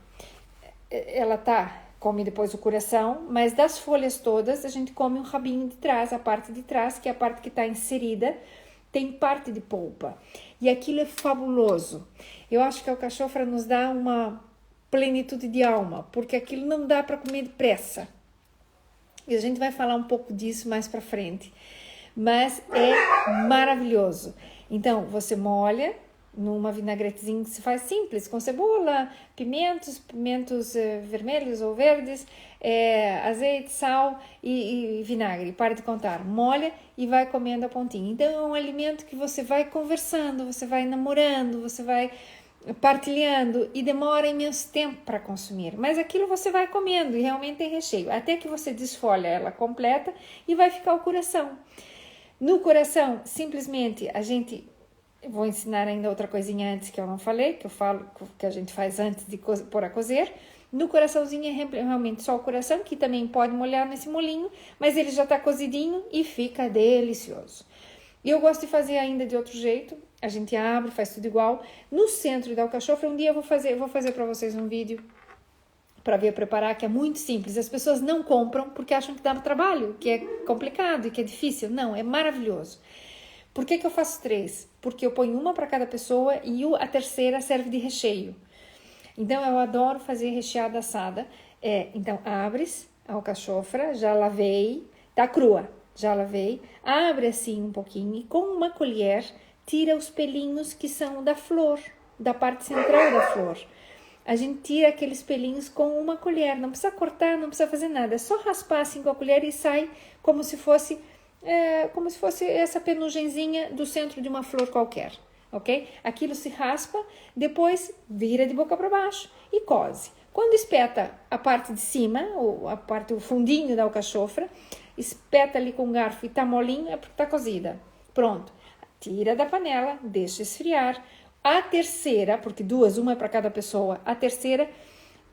Ela come depois o coração, mas das folhas todas a gente come um rabinho de trás, a parte de trás, que é a parte que está inserida, tem parte de polpa. E aquilo é fabuloso. Eu acho que a alcachofra nos dá uma plenitude de alma, porque aquilo não dá para comer depressa. E a gente vai falar um pouco disso mais para frente. Mas é maravilhoso. Então, você molha numa vinagretezinha que se faz simples, com cebola, pimentos vermelhos ou verdes, azeite, sal e vinagre. Para de contar. Molha e vai comendo a pontinha. Então, é um alimento que você vai conversando, você vai namorando, você vai partilhando e demora imenso tempo para consumir. Mas aquilo você vai comendo e realmente tem recheio. Até que você desfolha ela completa e vai ficar o coração. No coração, simplesmente vou ensinar ainda outra coisinha antes que eu não falei, que a gente faz antes de pôr a cozer. No coraçãozinho é realmente só o coração, que também pode molhar nesse molinho, mas ele já está cozidinho e fica delicioso. E eu gosto de fazer ainda de outro jeito, a gente abre, faz tudo igual. No centro da alcachofra, um dia eu vou fazer para vocês um vídeo para ver preparar, que é muito simples. As pessoas não compram porque acham que dá trabalho, que é complicado e que é difícil. Não, é maravilhoso. Por que eu faço 3? Porque eu ponho uma para cada pessoa e a terceira serve de recheio. Então, eu adoro fazer recheada assada. Então, abres a alcachofra, já lavei, tá crua, já lavei. Abre assim um pouquinho e com uma colher tira os pelinhos que são da flor, da parte central da flor. A gente tira aqueles pelinhos com uma colher, não precisa cortar, não precisa fazer nada. É só raspar assim com a colher e sai como se fosse essa penugenzinha do centro de uma flor qualquer, ok? Aquilo se raspa, depois vira de boca para baixo e coze. Quando espeta a parte de cima, o fundinho da alcachofra, espeta ali com um garfo e tá molinho, é porque tá cozida. Pronto, tira da panela, deixa esfriar. A terceira, porque uma é para cada pessoa, a terceira,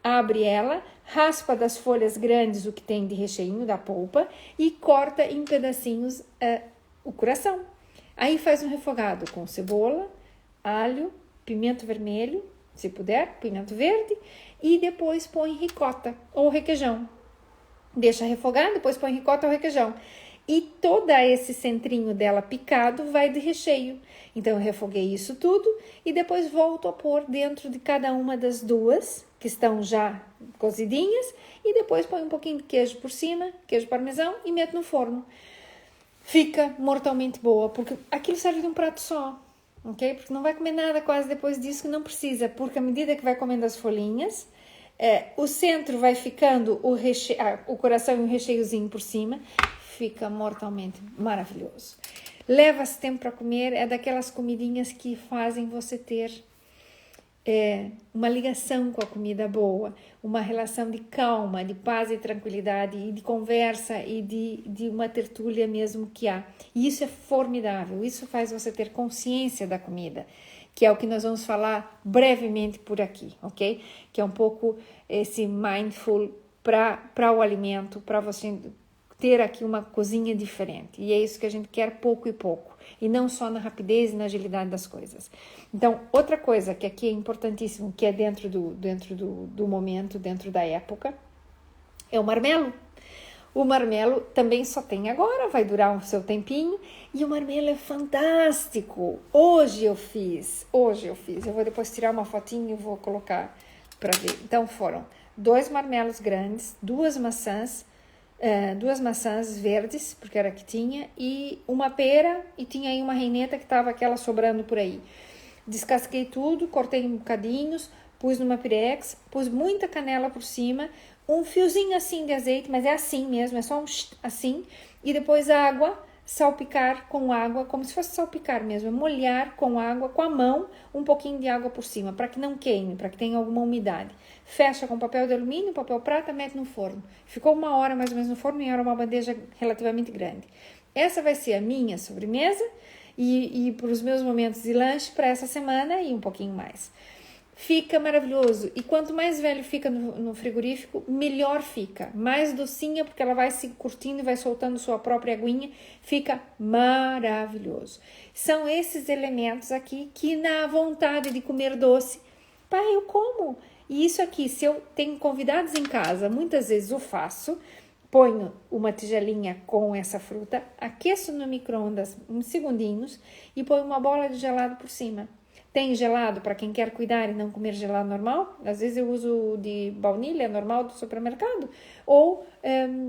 abre ela, raspa das folhas grandes o que tem de recheinho da polpa e corta em pedacinhos o coração. Aí faz um refogado com cebola, alho, pimento vermelho, se puder, pimento verde, e depois põe ricota ou requeijão. Deixa refogar, depois põe ricota ou requeijão. E todo esse centrinho dela picado vai de recheio. Então, eu refoguei isso tudo e depois volto a pôr dentro de cada uma das duas, que estão já cozidinhas, e depois põe um pouquinho de queijo por cima, queijo parmesão, e meto no forno. Fica mortalmente boa, porque aquilo serve de um prato só, ok? Porque não vai comer nada quase depois disso, que não precisa, porque à medida que vai comendo as folhinhas, o centro vai ficando o coração e o recheiozinho por cima, fica mortalmente maravilhoso. Leva-se tempo para comer, é daquelas comidinhas que fazem você ter uma ligação com a comida boa, uma relação de calma, de paz e tranquilidade, e de conversa e de uma tertúlia mesmo que há. E isso é formidável, isso faz você ter consciência da comida, que é o que nós vamos falar brevemente por aqui, ok? Que é um pouco esse mindful para o alimento, para você ter aqui uma cozinha diferente. E é isso que a gente quer pouco e pouco. E não só na rapidez e na agilidade das coisas. Então, outra coisa que aqui é importantíssimo, que é dentro do momento, dentro da época, é o marmelo. O marmelo também só tem agora, vai durar o seu tempinho. E o marmelo é fantástico. Hoje eu fiz. Eu vou depois tirar uma fotinha e vou colocar para ver. Então foram 2 marmelos grandes, 2 maçãs verdes, porque era que tinha, e uma pera, e tinha aí uma reineta que estava aquela sobrando por aí. Descasquei tudo, cortei em bocadinhos, pus numa pirex, pus muita canela por cima, um fiozinho assim de azeite, mas é assim mesmo, é só assim, e depois água, salpicar com água, como se fosse salpicar mesmo, molhar com água, com a mão, um pouquinho de água por cima, para que não queime, para que tenha alguma umidade. Fecha com papel de alumínio, papel prata, mete no forno. Ficou 1 hora mais ou menos no forno e era uma bandeja relativamente grande. Essa vai ser a minha sobremesa e para os meus momentos de lanche para essa semana e um pouquinho mais. Fica maravilhoso. E quanto mais velho fica no frigorífico, melhor fica. Mais docinha, porque ela vai se curtindo e vai soltando sua própria aguinha. Fica maravilhoso. São esses elementos aqui que na vontade de comer doce, pai, eu como. E isso aqui, se eu tenho convidados em casa, muitas vezes eu faço, ponho uma tigelinha com essa fruta, aqueço no micro-ondas uns segundinhos e ponho uma bola de gelado por cima. Tem gelado para quem quer cuidar e não comer gelado normal. Às vezes eu uso de baunilha normal do supermercado. Ou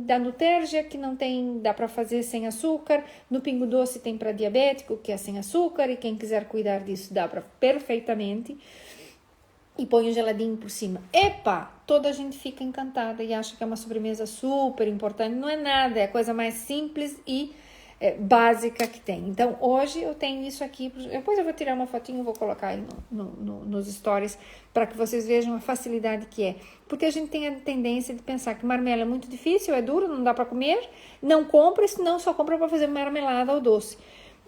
da Nutergia, que não tem, dá para fazer sem açúcar. No Pingo Doce tem para diabético, que é sem açúcar. E quem quiser cuidar disso dá para perfeitamente. E põe o geladinho por cima. Epa! Toda a gente fica encantada e acha que é uma sobremesa super importante. Não é nada, é a coisa mais simples e básica que tem. Então, hoje eu tenho isso aqui. Depois eu vou tirar uma fotinho e vou colocar aí nos stories para que vocês vejam a facilidade que é. Porque a gente tem a tendência de pensar que marmela é muito difícil, é duro, não dá para comer, não compra, senão só compra para fazer marmelada ou doce.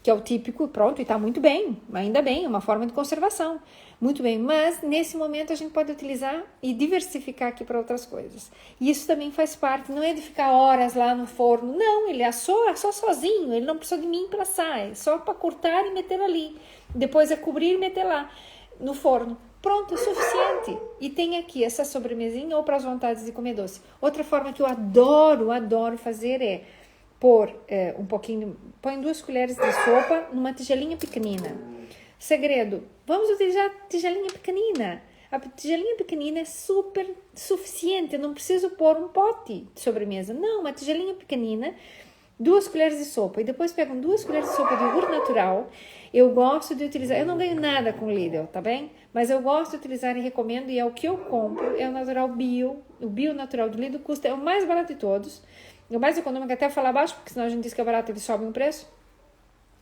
Que é o típico, pronto, e tá muito bem, ainda bem, é uma forma de conservação, muito bem, mas nesse momento a gente pode utilizar e diversificar aqui para outras coisas, e isso também faz parte, não é de ficar horas lá no forno, não, ele assou só sozinho, ele não precisa de mim para assar, é só para cortar e meter ali, depois é cobrir e meter lá no forno, pronto, é suficiente, e tem aqui essa sobremesinha ou para as vontades de comer doce. Outra forma que eu adoro fazer é pôr um pouquinho, põe 2 colheres de sopa numa tigelinha pequenina. Segredo, vamos utilizar tigelinha pequenina. A tigelinha pequenina é super suficiente, eu não preciso pôr um pote de sobremesa. Não, uma tigelinha pequenina, 2 colheres de sopa. E depois pegam 2 colheres de sopa de iogurte natural. Eu gosto de utilizar, eu não ganho nada com Lidl, tá bem? Mas eu gosto de utilizar e recomendo, e é o que eu compro, é o natural bio. O bio natural do Lidl custa, é o mais barato de todos. O mais econômico até falar baixo, porque senão a gente diz que é barato, ele sobe o preço.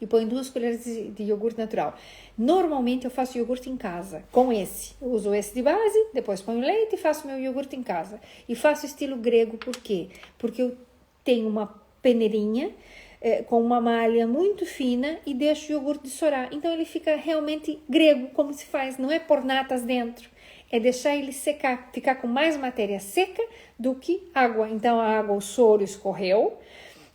E põe 2 colheres de iogurte natural. Normalmente eu faço iogurte em casa, com esse. Eu uso esse de base, depois ponho leite e faço meu iogurte em casa. E faço estilo grego, por quê? Porque eu tenho uma peneirinha com uma malha muito fina e deixo o iogurte dessorar. Então ele fica realmente grego, como se faz, não é pôr natas dentro. É deixar ele secar, ficar com mais matéria seca do que água. Então a água, o soro escorreu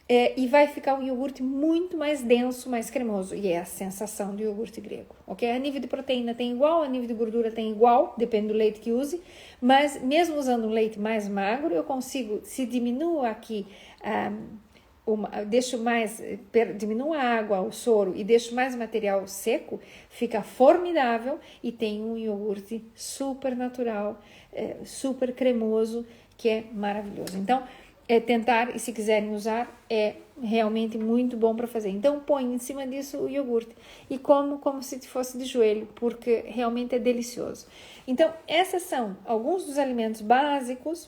e vai ficar um iogurte muito mais denso, mais cremoso. E é a sensação do iogurte grego, ok? A nível de proteína tem igual, a nível de gordura tem igual, depende do leite que use. Mas mesmo usando um leite mais magro, eu consigo, se diminuo aqui... deixo mais, diminuo a água, o soro e deixo mais material seco, fica formidável e tem um iogurte super natural, super cremoso, que é maravilhoso. Então, tentar, e se quiserem usar, é realmente muito bom para fazer. Então, põe em cima disso o iogurte e como se fosse de joelho, porque realmente é delicioso. Então, esses são alguns dos alimentos básicos,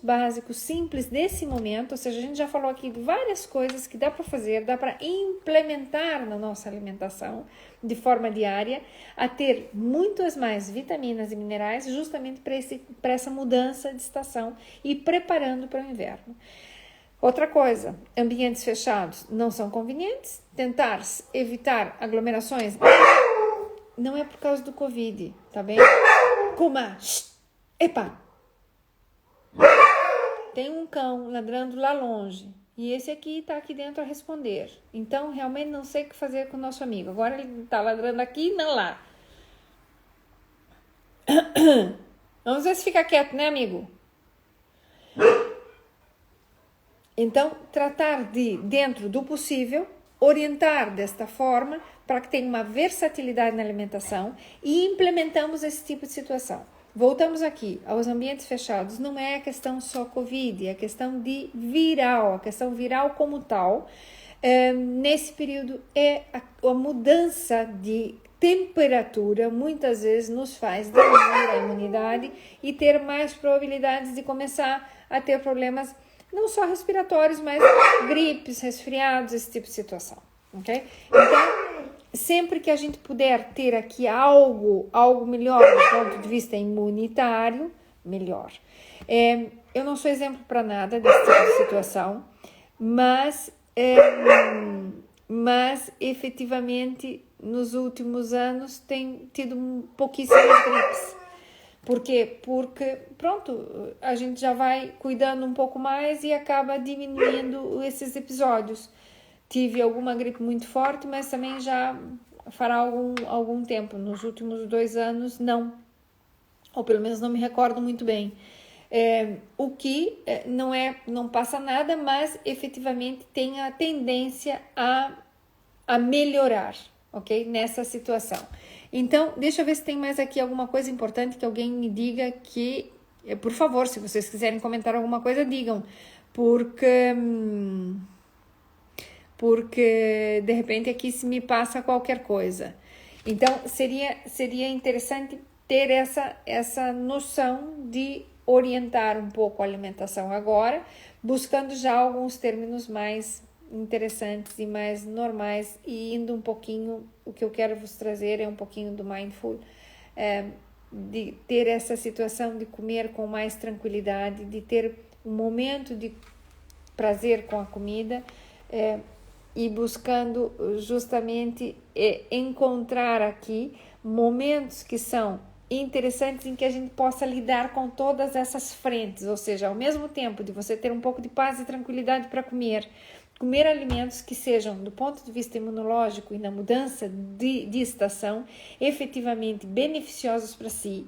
simples desse momento, ou seja, a gente já falou aqui de várias coisas que dá para fazer, dá para implementar na nossa alimentação de forma diária, a ter muitas mais vitaminas e minerais, justamente para essa mudança de estação e preparando para o inverno. Outra coisa, ambientes fechados não são convenientes, tentar evitar aglomerações não é por causa do Covid, tá bem? Kuma, epa! Tem um cão ladrando lá longe e esse aqui tá aqui dentro a responder. Então, realmente não sei o que fazer com o nosso amigo. Agora ele tá ladrando aqui e não lá. Vamos ver se fica quieto, né, amigo? Então, tratar de, dentro do possível, orientar desta forma para que tenha uma versatilidade na alimentação e implementamos esse tipo de situação. voltamos aqui aos ambientes fechados, não é a questão só Covid, é a questão de viral, a questão viral como tal. Nesse período a mudança de temperatura muitas vezes nos faz diminuir a imunidade e ter mais probabilidades de começar a ter problemas não só respiratórios, mas gripes, resfriados, esse tipo de situação, ok? Então, sempre que a gente puder ter aqui algo melhor do ponto de vista imunitário, melhor. Eu não sou exemplo para nada desse tipo de situação, mas efetivamente nos últimos anos tem tido pouquíssimas gripes. Por quê? Porque, pronto, a gente já vai cuidando um pouco mais e acaba diminuindo esses episódios. Tive alguma gripe muito forte, mas também já fará algum tempo. Nos últimos 2 anos, não. Ou pelo menos não me recordo muito bem. O que não passa nada, mas efetivamente tem a tendência a melhorar, ok? Nessa situação. Então, deixa eu ver se tem mais aqui alguma coisa importante que alguém me diga que... Por favor, se vocês quiserem comentar alguma coisa, digam. Porque de repente aqui se me passa qualquer coisa. Então, seria interessante ter essa noção de orientar um pouco a alimentação agora, buscando já alguns termos mais interessantes e mais normais e indo um pouquinho, o que eu quero vos trazer é um pouquinho do mindful, de ter essa situação de comer com mais tranquilidade, de ter um momento de prazer com a comida, e buscando justamente encontrar aqui momentos que são interessantes em que a gente possa lidar com todas essas frentes, ou seja, ao mesmo tempo de você ter um pouco de paz e tranquilidade para comer alimentos que sejam, do ponto de vista imunológico e na mudança de estação, efetivamente beneficiosos para si,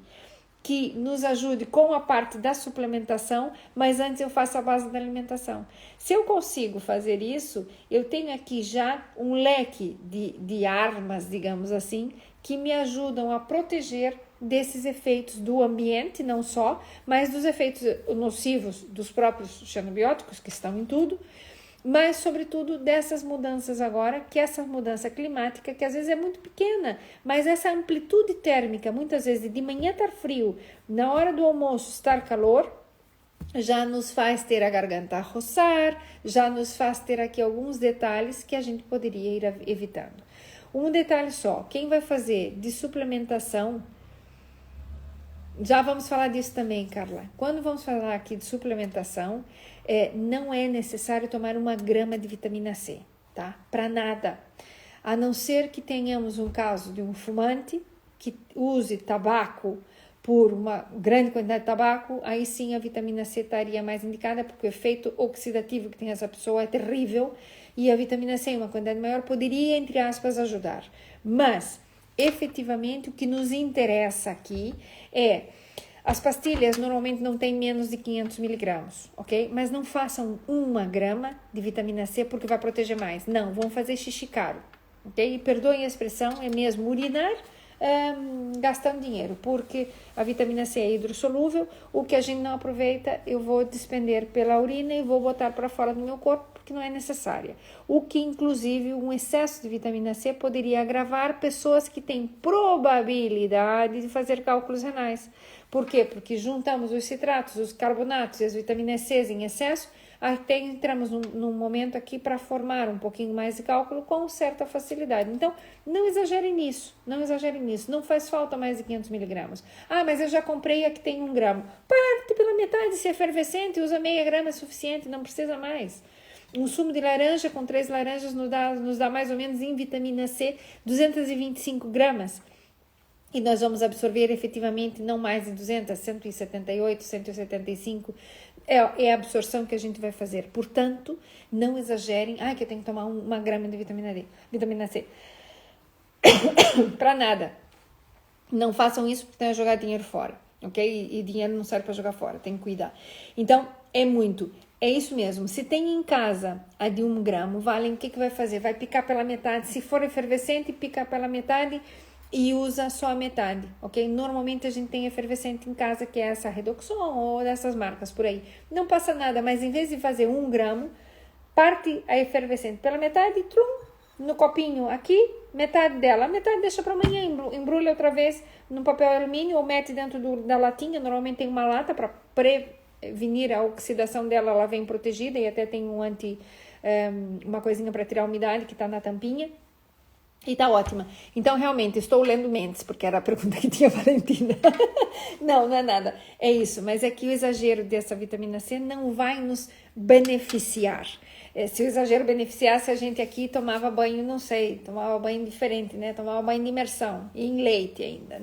que nos ajude com a parte da suplementação, mas antes eu faço a base da alimentação. Se eu consigo fazer isso, eu tenho aqui já um leque de armas, digamos assim, que me ajudam a proteger desses efeitos do ambiente, não só, mas dos efeitos nocivos dos próprios xenobióticos, que estão em tudo, mas sobretudo dessas mudanças agora, que essa mudança climática, que às vezes é muito pequena, mas essa amplitude térmica, muitas vezes de manhã estar frio, na hora do almoço estar calor, já nos faz ter a garganta a roçar, já nos faz ter aqui alguns detalhes que a gente poderia ir evitando. Um detalhe só, quem vai fazer de suplementação, já vamos falar disso também, Carla. Quando vamos falar aqui de suplementação, não é necessário tomar 1 grama de vitamina C, tá? Para nada. A não ser que tenhamos um caso de um fumante que use tabaco por uma grande quantidade de tabaco, aí sim a vitamina C estaria mais indicada, porque o efeito oxidativo que tem essa pessoa é terrível e a vitamina C em uma quantidade maior poderia, entre aspas, ajudar. Mas, efetivamente, o que nos interessa aqui as pastilhas normalmente não têm menos de 500 miligramas, ok? Mas não façam 1 grama de vitamina C porque vai proteger mais. Não, vão fazer xixi caro, ok? E perdoem a expressão, é mesmo urinar gastando dinheiro, porque a vitamina C é hidrossolúvel, o que a gente não aproveita eu vou despender pela urina e vou botar para fora do meu corpo porque não é necessária. O que inclusive um excesso de vitamina C poderia agravar pessoas que têm probabilidade de fazer cálculos renais. Por quê? Porque juntamos os citratos, os carbonatos e as vitaminas C em excesso, até entramos num momento aqui para formar um pouquinho mais de cálculo com certa facilidade. Então, não exagerem nisso, não faz falta mais de 500 miligramas. Ah, mas eu já comprei a que tem 1 grama. Parte pela metade, se é efervescente, usa meia grama é suficiente, não precisa mais. Um sumo de laranja com 3 laranjas nos dá mais ou menos em vitamina C 225 gramas. E nós vamos absorver efetivamente não mais de 200, 178, 175, é a absorção que a gente vai fazer. Portanto, não exagerem, que eu tenho que tomar 1 grama de vitamina C. Para nada. Não façam isso porque tem a jogar dinheiro fora, ok? E dinheiro não serve para jogar fora, tem que cuidar. Então, é isso mesmo. Se tem em casa a de 1 grama, o que vai fazer? Vai picar pela metade. Se for efervescente, picar pela metade e usa só a metade, ok? Normalmente a gente tem efervescente em casa, que é essa Redoxon ou dessas marcas por aí. Não passa nada, mas em vez de fazer 1 gramo, parte a efervescente pela metade, trum, no copinho aqui, metade dela. A metade deixa para amanhã, embrulha outra vez no papel alumínio ou mete dentro da latinha. Normalmente tem uma lata para prevenir a oxidação dela, ela vem protegida e até tem uma coisinha para tirar a umidade que está na tampinha. E tá ótima. Então, realmente, estou lendo mentes, porque era a pergunta que tinha a Valentina. Não é nada. É isso, mas é que o exagero dessa vitamina C não vai nos beneficiar. Se o exagero beneficiasse, a gente aqui tomava banho, não sei, tomava banho diferente, né? Tomava banho de imersão, e em leite ainda.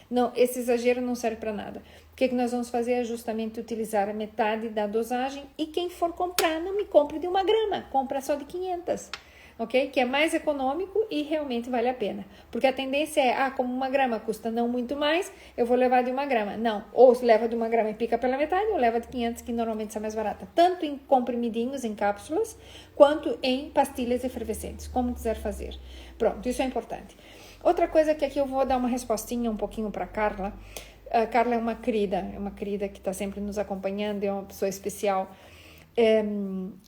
Não, esse exagero não serve para nada. O que nós vamos fazer é justamente utilizar a metade da dosagem, e quem for comprar, não me compre de 1 grama, compra só de 500. Ok? Que é mais econômico e realmente vale a pena. Porque a tendência é, como 1 grama custa não muito mais, eu vou levar de 1 grama. Não, ou leva de 1 grama e pica pela metade, ou leva de 500, que normalmente são mais barata. Tanto em comprimidinhos, em cápsulas, quanto em pastilhas efervescentes, como quiser fazer. Pronto, isso é importante. Outra coisa que aqui eu vou dar uma respostinha um pouquinho para a Carla. A Carla é uma querida que está sempre nos acompanhando, é uma pessoa especial.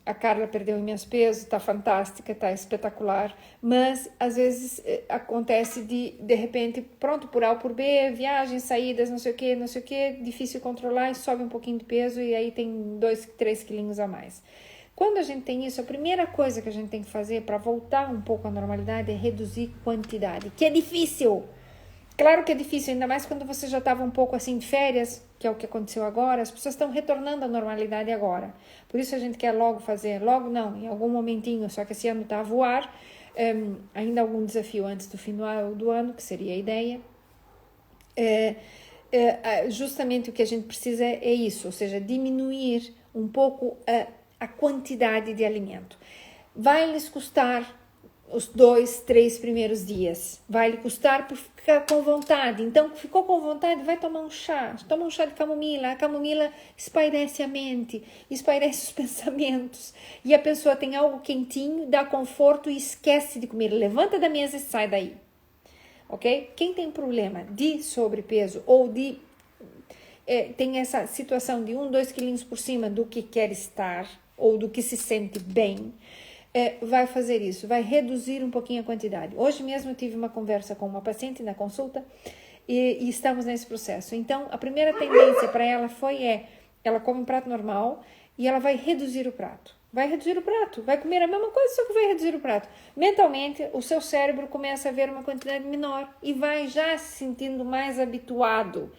A Carla perdeu imenso peso, tá fantástica, tá espetacular, mas às vezes acontece de repente, pronto, por A ou por B, viagens, saídas, não sei o que, difícil controlar e sobe um pouquinho de peso e aí tem 2, 3 quilinhos a mais. Quando a gente tem isso, a primeira coisa que a gente tem que fazer para voltar um pouco à normalidade é reduzir quantidade, que é difícil. Claro que é difícil, ainda mais quando você já estava um pouco assim de férias, que é o que aconteceu agora, as pessoas estão retornando à normalidade agora. Por isso a gente quer logo fazer, logo não, em algum momentinho, só que esse ano está a voar, ainda algum desafio antes do final do ano, que seria a ideia. Justamente o que a gente precisa é isso, ou seja, diminuir um pouco a quantidade de alimento. Vai lhes custar os 2, 3 primeiros dias. Vai lhe custar por ficar com vontade. Então, ficou com vontade, vai tomar um chá. Toma um chá de camomila. A camomila espairece a mente, espairece os pensamentos. E a pessoa tem algo quentinho, dá conforto e esquece de comer. Levanta da mesa e sai daí. Ok? Quem tem problema de sobrepeso ou tem essa situação de 1, 2 quilinhos por cima do que quer estar ou do que se sente bem, vai fazer isso, vai reduzir um pouquinho a quantidade. Hoje mesmo eu tive uma conversa com uma paciente na consulta e estamos nesse processo. Então, a primeira tendência para ela ela come um prato normal e ela vai reduzir o prato. Vai reduzir o prato, vai comer a mesma coisa, só que vai reduzir o prato. Mentalmente, o seu cérebro começa a ver uma quantidade menor e vai já se sentindo mais habituado.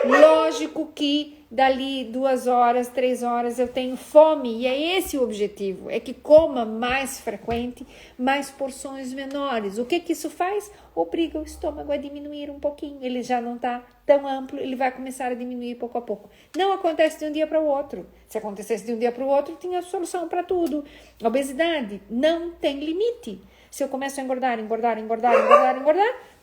Lógico que dali 2 horas, 3 horas eu tenho fome e é esse o objetivo, é que coma mais frequente, mais porções menores. O que isso faz? Obriga o estômago a diminuir um pouquinho, ele já não está tão amplo, ele vai começar a diminuir pouco a pouco. Não acontece de um dia para o outro. Se acontecesse de um dia para o outro, tinha solução para tudo. A obesidade não tem limite. Se eu começo a engordar,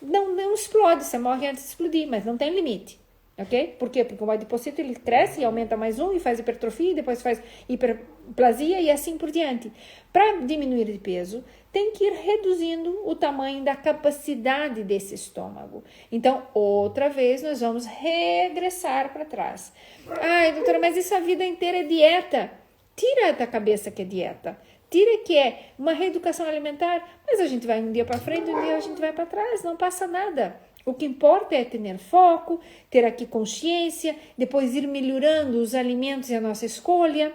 não explode, você morre antes de explodir, mas não tem limite. Ok? Por quê? Porque o adipocito ele cresce e aumenta mais e faz hipertrofia, e depois faz hiperplasia e assim por diante. Para diminuir de peso, tem que ir reduzindo o tamanho da capacidade desse estômago. Então, outra vez, nós vamos regressar para trás. Ai, doutora, mas isso a vida inteira é dieta. Tira da cabeça que é dieta. Tira que é uma reeducação alimentar, mas a gente vai um dia para frente, um dia a gente vai para trás, não passa nada. O que importa é ter foco, ter aqui consciência, depois ir melhorando os alimentos e a nossa escolha.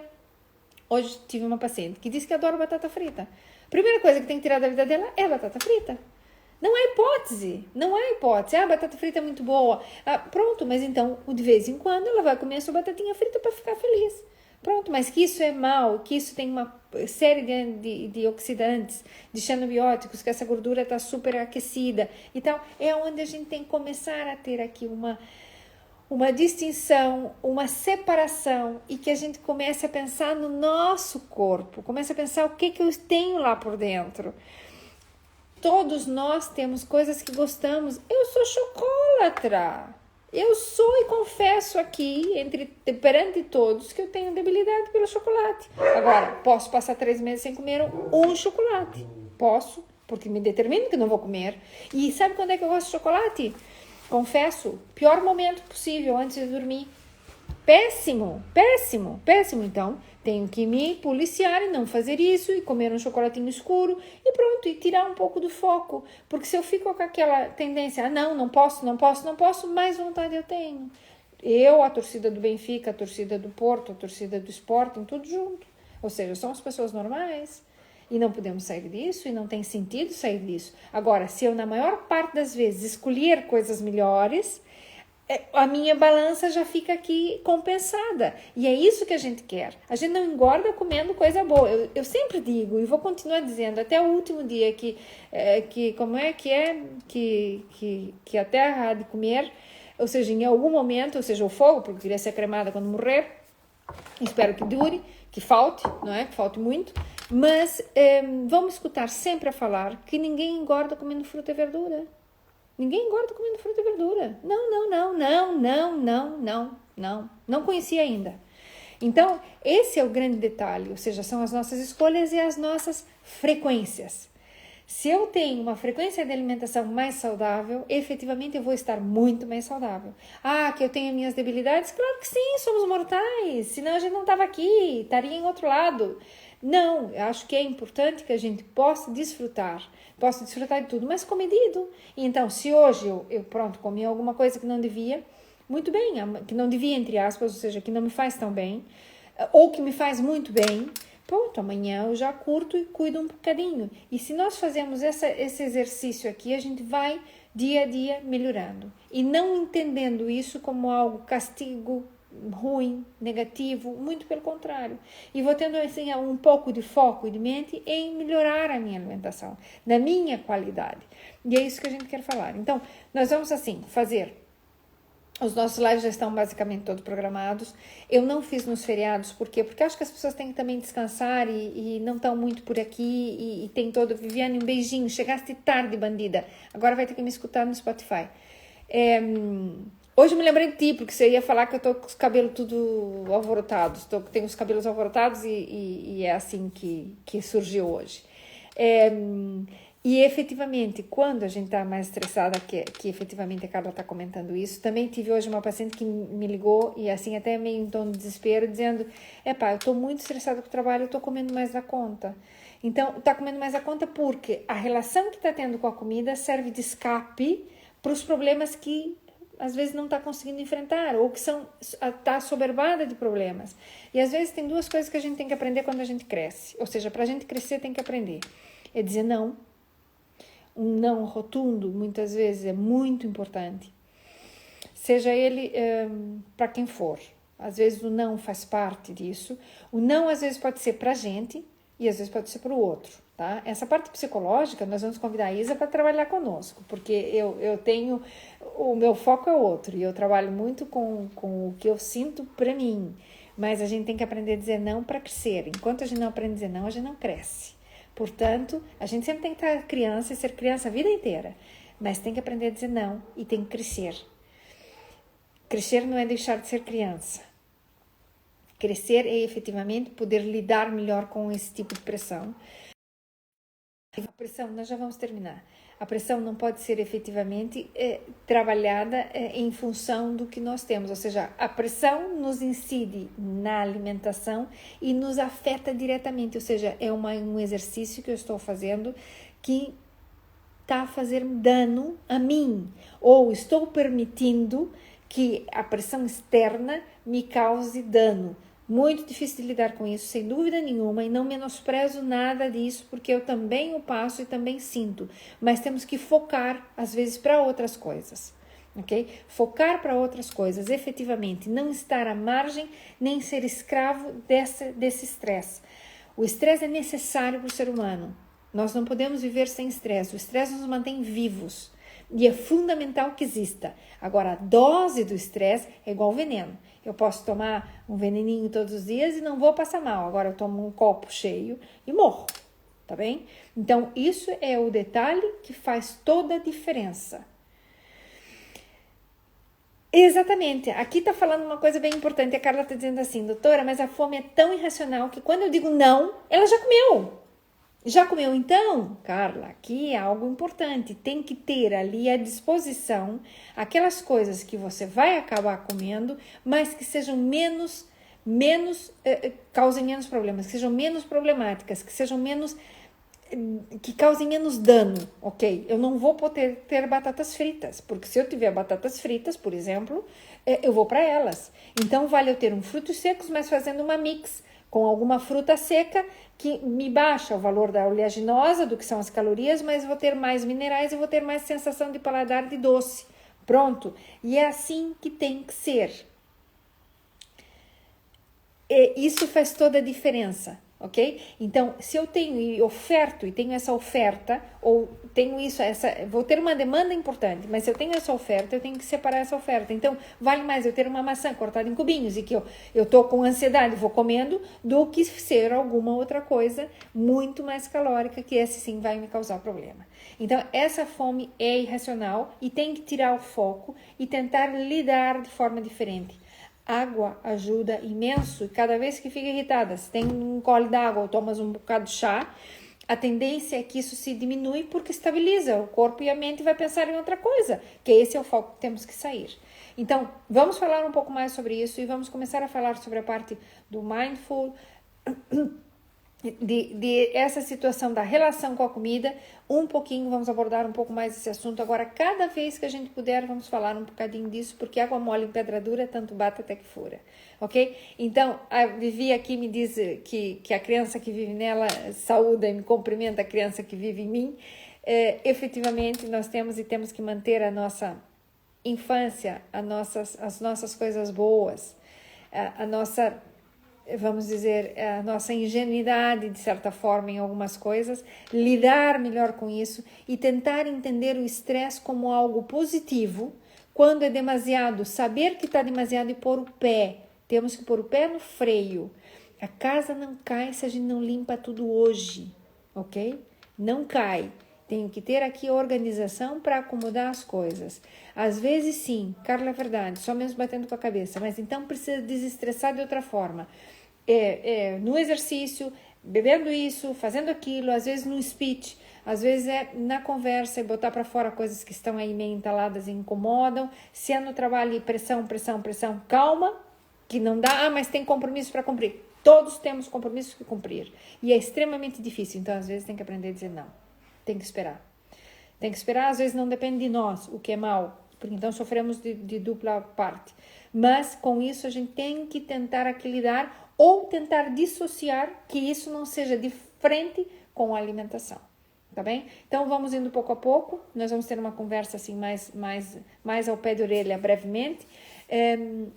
Hoje tive uma paciente que disse que adora batata frita. A primeira coisa que tem que tirar da vida dela é a batata frita. Não há hipótese, a batata frita é muito boa. Pronto, mas então, de vez em quando, ela vai comer a sua batatinha frita para ficar feliz. Pronto, mas que isso é mal, que isso tem uma série de oxidantes, de xenobióticos, que essa gordura está super aquecida. Então, é onde a gente tem que começar a ter aqui uma distinção, uma separação e que a gente comece a pensar no nosso corpo, comece a pensar o que eu tenho lá por dentro. Todos nós temos coisas que gostamos. Eu sou chocolatra. Eu sou e confesso aqui, perante todos, que eu tenho debilidade pelo chocolate. Agora, posso passar 3 meses sem comer um chocolate. Posso porque me determino que não vou comer. E sabe quando é que eu gosto de chocolate? Confesso, pior momento possível antes de dormir. Péssimo, péssimo, péssimo. Então, tenho que me policiar e não fazer isso e comer um chocolatinho escuro e pronto, e tirar um pouco do foco. Porque se eu fico com aquela tendência, não posso, mais vontade eu tenho. Eu, a torcida do Benfica, a torcida do Porto, a torcida do Sporting, tudo junto. Ou seja, somos pessoas normais e não podemos sair disso e não tem sentido sair disso. Agora, se eu, na maior parte das vezes, escolher coisas melhores, a minha balança já fica aqui compensada. E é isso que a gente quer. A gente não engorda comendo coisa boa. Eu sempre digo, e vou continuar dizendo, até o último dia que a terra há de comer, ou seja, em algum momento, ou seja, o fogo, porque eu queria ser cremada quando morrer, espero que dure, que falte, não é? Que falte muito, mas vamos escutar sempre a falar que ninguém engorda comendo fruta e verdura. Ninguém engorda comendo fruta e verdura. Não conhecia ainda. Então, esse é o grande detalhe, ou seja, são as nossas escolhas e as nossas frequências. Se eu tenho uma frequência de alimentação mais saudável, efetivamente eu vou estar muito mais saudável. Que eu tenho minhas debilidades? Claro que sim, somos mortais, senão a gente não estava aqui, estaria em outro lado. Não, eu acho que é importante que a gente possa desfrutar de tudo, mas com medido. Então, se hoje eu comi alguma coisa que não devia, muito bem, que não devia, entre aspas, ou seja, que não me faz tão bem, ou que me faz muito bem, pronto, amanhã eu já curto e cuido um bocadinho. E se nós fazemos esse exercício aqui, a gente vai dia a dia melhorando. E não entendendo isso como algo castigo, ruim, negativo, muito pelo contrário. E vou tendo assim um pouco de foco e de mente em melhorar a minha alimentação, na minha qualidade. E é isso que a gente quer falar. Então, nós vamos assim fazer. Os nossos lives já estão basicamente todos programados. Eu não fiz nos feriados, por quê? Porque acho que as pessoas têm que também descansar e não estão muito por aqui e tem todo... Viviane, um beijinho, chegaste tarde, bandida. Agora vai ter que me escutar no Spotify. Hoje eu me lembrei de ti, porque você ia falar que eu tô com os cabelos tudo alvorotados. Tenho os cabelos alvorotados e é assim que surgiu hoje. E efetivamente, quando a gente está mais estressada, que efetivamente a Carla está comentando isso, também tive hoje uma paciente que me ligou e assim até meio em tom de desespero, dizendo, eu estou muito estressada com o trabalho, eu estou comendo mais da conta. Então, está comendo mais da conta porque a relação que está tendo com a comida serve de escape para os problemas que às vezes não está conseguindo enfrentar, ou que está assoberbada de problemas. E às vezes tem duas coisas que a gente tem que aprender quando a gente cresce. Ou seja, para a gente crescer tem que aprender. É dizer não. Um não rotundo, muitas vezes, é muito importante. Seja ele para quem for. Às vezes o não faz parte disso. O não, às vezes, pode ser para a gente e às vezes pode ser para o outro. Tá? Essa parte psicológica, nós vamos convidar a Isa para trabalhar conosco, porque eu tenho... O meu foco é outro e eu trabalho muito com o que eu sinto para mim. Mas a gente tem que aprender a dizer não para crescer. Enquanto a gente não aprende a dizer não, a gente não cresce. Portanto, a gente sempre tem que estar criança e ser criança a vida inteira. Mas tem que aprender a dizer não e tem que crescer. Crescer não é deixar de ser criança. Crescer é efetivamente poder lidar melhor com esse tipo de pressão. A pressão, nós já vamos terminar. A pressão não pode ser efetivamente trabalhada em função do que nós temos. Ou seja, a pressão nos incide na alimentação e nos afeta diretamente. Ou seja, é um exercício que eu estou fazendo que está a fazer dano a mim. Ou estou permitindo que a pressão externa me cause dano. Muito difícil de lidar com isso, sem dúvida nenhuma, e não menosprezo nada disso, porque eu também o passo e também sinto. Mas temos que focar, às vezes, para outras coisas, ok? Focar para outras coisas, efetivamente, não estar à margem, nem ser escravo desse estresse. O estresse é necessário para o ser humano. Nós não podemos viver sem estresse. O estresse nos mantém vivos e é fundamental que exista. Agora, a dose do estresse é igual veneno. Eu posso tomar um veneninho todos os dias e não vou passar mal. Agora eu tomo um copo cheio e morro, tá bem? Então, isso é o detalhe que faz toda a diferença. Exatamente. Aqui tá falando uma coisa bem importante. A Carla tá dizendo assim, doutora, mas a fome é tão irracional que quando eu digo não, ela já comeu. Já comeu então? Carla, aqui é algo importante. Tem que ter ali à disposição aquelas coisas que você vai acabar comendo, mas que sejam causem menos problemas, que sejam menos problemáticas, que causem menos dano, ok? Eu não vou poder ter batatas fritas, porque se eu tiver batatas fritas, por exemplo, eu vou para elas. Então, vale eu ter um frutos secos, mas fazendo uma mix com alguma fruta seca que me baixa o valor da oleaginosa, do que são as calorias, mas vou ter mais minerais e vou ter mais sensação de paladar de doce. Pronto. E é assim que tem que ser. Isso faz toda a diferença, ok? Então, se eu tenho e oferto, e tenho essa oferta, ou tenho isso, vou ter uma demanda importante, mas se eu tenho essa oferta, eu tenho que separar essa oferta. Então, vale mais eu ter uma maçã cortada em cubinhos e que eu tô com ansiedade, vou comendo, do que ser alguma outra coisa muito mais calórica, que esse sim vai me causar problema. Então, essa fome é irracional e tem que tirar o foco e tentar lidar de forma diferente. Água ajuda imenso e cada vez que fica irritada, se tem um gole d'água ou tomas um bocado de chá, a tendência é que isso se diminui porque estabiliza o corpo e a mente vai pensar em outra coisa, que esse é o foco que temos que sair. Então, vamos falar um pouco mais sobre isso e vamos começar a falar sobre a parte do mindful, de essa situação da relação com a comida, um pouquinho, vamos abordar um pouco mais esse assunto. Agora, cada vez que a gente puder, vamos falar um bocadinho disso, porque água mole em pedra dura, tanto bate até que fura, ok? Então, a Vivi aqui me diz que a criança que vive nela saúda e me cumprimenta a criança que vive em mim. Efetivamente, nós temos que manter a nossa infância, as nossas coisas boas, a nossa, vamos dizer, a nossa ingenuidade, de certa forma, em algumas coisas, lidar melhor com isso e tentar entender o estresse como algo positivo. Quando é demasiado, saber que está demasiado e pôr o pé. Temos que pôr o pé no freio. A casa não cai se a gente não limpa tudo hoje, ok? Não cai. Tenho que ter aqui organização para acomodar as coisas. Às vezes, sim, Carla, é verdade, só mesmo batendo com a cabeça, mas então precisa desestressar de outra forma. No exercício, bebendo isso, fazendo aquilo, às vezes no speech, às vezes é na conversa e botar para fora coisas que estão aí meio entaladas e incomodam. Se é no trabalho e pressão, calma, que não dá, mas tem compromisso para cumprir. Todos temos compromissos que cumprir. E é extremamente difícil, então às vezes tem que aprender a dizer não. Tem que esperar. Tem que esperar, às vezes não depende de nós, o que é mal, porque então sofremos de dupla parte. Mas com isso a gente tem que tentar equilibrar ou tentar dissociar que isso não seja de frente com a alimentação. Tá bem? Então vamos indo pouco a pouco, nós vamos ter uma conversa assim mais ao pé de orelha brevemente.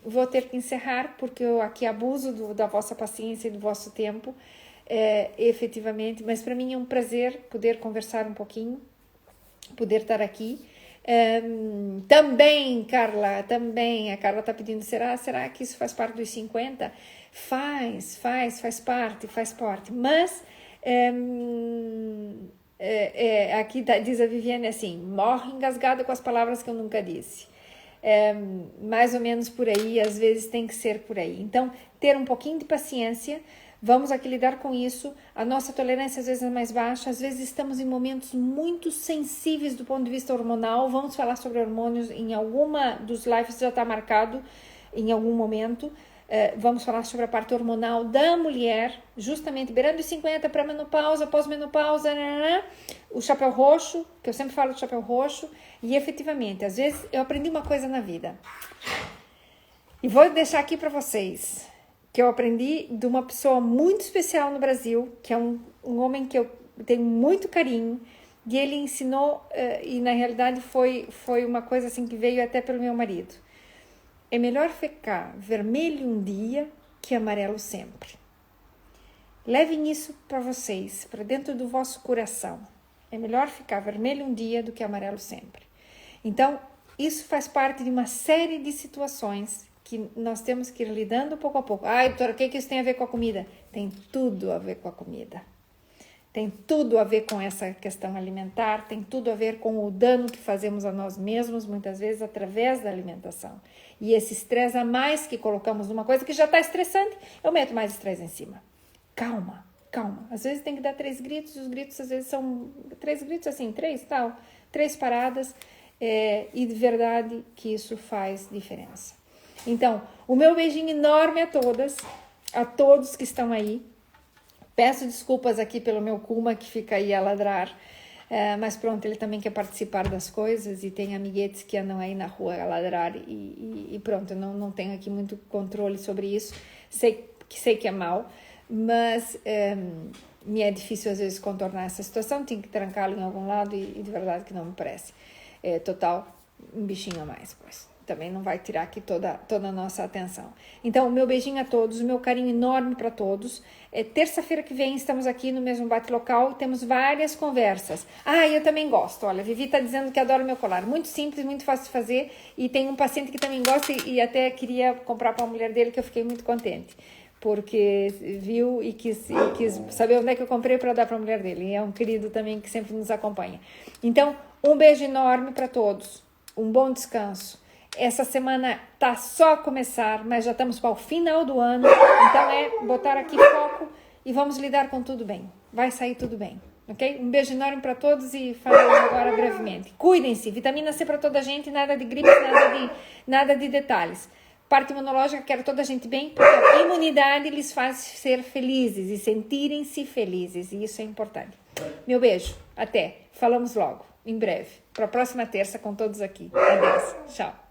Vou ter que encerrar porque eu aqui abuso da vossa paciência e do vosso tempo, efetivamente, mas para mim é um prazer poder conversar um pouquinho, poder estar aqui. Também, Carla, a Carla está pedindo, será que isso faz parte dos 50? Faz parte, mas aqui diz a Viviane assim, morre engasgada com as palavras que eu nunca disse. Mais ou menos por aí, às vezes tem que ser por aí. Então, ter um pouquinho de paciência, vamos aqui lidar com isso. A nossa tolerância às vezes é mais baixa, às vezes estamos em momentos muito sensíveis do ponto de vista hormonal. Vamos falar sobre hormônios em alguma dos lives, já está marcado em algum momento. Vamos falar sobre a parte hormonal da mulher, justamente beirando os 50 para menopausa, pós-menopausa, o chapéu roxo, que eu sempre falo do chapéu roxo, e efetivamente, às vezes eu aprendi uma coisa na vida, e vou deixar aqui para vocês, que eu aprendi de uma pessoa muito especial no Brasil, que é um homem que eu tenho muito carinho, e ele ensinou, e na realidade foi uma coisa assim que veio até pelo meu marido. É melhor ficar vermelho um dia que amarelo sempre. Levem isso para vocês, para dentro do vosso coração. É melhor ficar vermelho um dia do que amarelo sempre. Então, isso faz parte de uma série de situações que nós temos que ir lidando pouco a pouco. Doutora, o que isso tem a ver com a comida? Tem tudo a ver com a comida. Tem tudo a ver com essa questão alimentar, tem tudo a ver com o dano que fazemos a nós mesmos, muitas vezes, através da alimentação. E esse estresse a mais que colocamos numa coisa que já está estressante, eu meto mais estresse em cima. Calma, calma. Às vezes tem que dar 3 gritos, e os gritos às vezes são 3 gritos assim, 3 paradas, e de verdade que isso faz diferença. Então, o meu beijinho enorme a todos que estão aí. Peço desculpas aqui pelo meu Kuma que fica aí a ladrar, mas pronto, ele também quer participar das coisas e tem amiguetes que andam aí na rua a ladrar e pronto, eu não tenho aqui muito controle sobre isso, sei que é mal, mas me é difícil às vezes contornar essa situação, tenho que trancá-lo em algum lado e de verdade que não me parece. Total, um bichinho a mais, pois. Também não vai tirar aqui toda a nossa atenção. Então, o meu beijinho a todos, o meu carinho enorme para todos. Terça-feira que vem estamos aqui no mesmo Bate Local e temos várias conversas. Eu também gosto. Olha, a Vivi está dizendo que adora o meu colar. Muito simples, muito fácil de fazer. E tem um paciente que também gosta e até queria comprar para a mulher dele, que eu fiquei muito contente. Porque viu e quis saber onde é que eu comprei para dar para a mulher dele. E é um querido também que sempre nos acompanha. Então, um beijo enorme para todos. Um bom descanso. Essa semana tá só a começar, mas já estamos para o final do ano, então botar aqui foco e vamos lidar com tudo bem. Vai sair tudo bem, ok? Um beijo enorme para todos e falamos agora brevemente. Cuidem-se, vitamina C para toda a gente, nada de gripe, nada de detalhes. Parte imunológica, quero toda a gente bem, porque a imunidade lhes faz ser felizes e sentirem-se felizes, e isso é importante. Meu beijo, até, falamos logo, em breve, para a próxima terça com todos aqui. Adeus, tchau.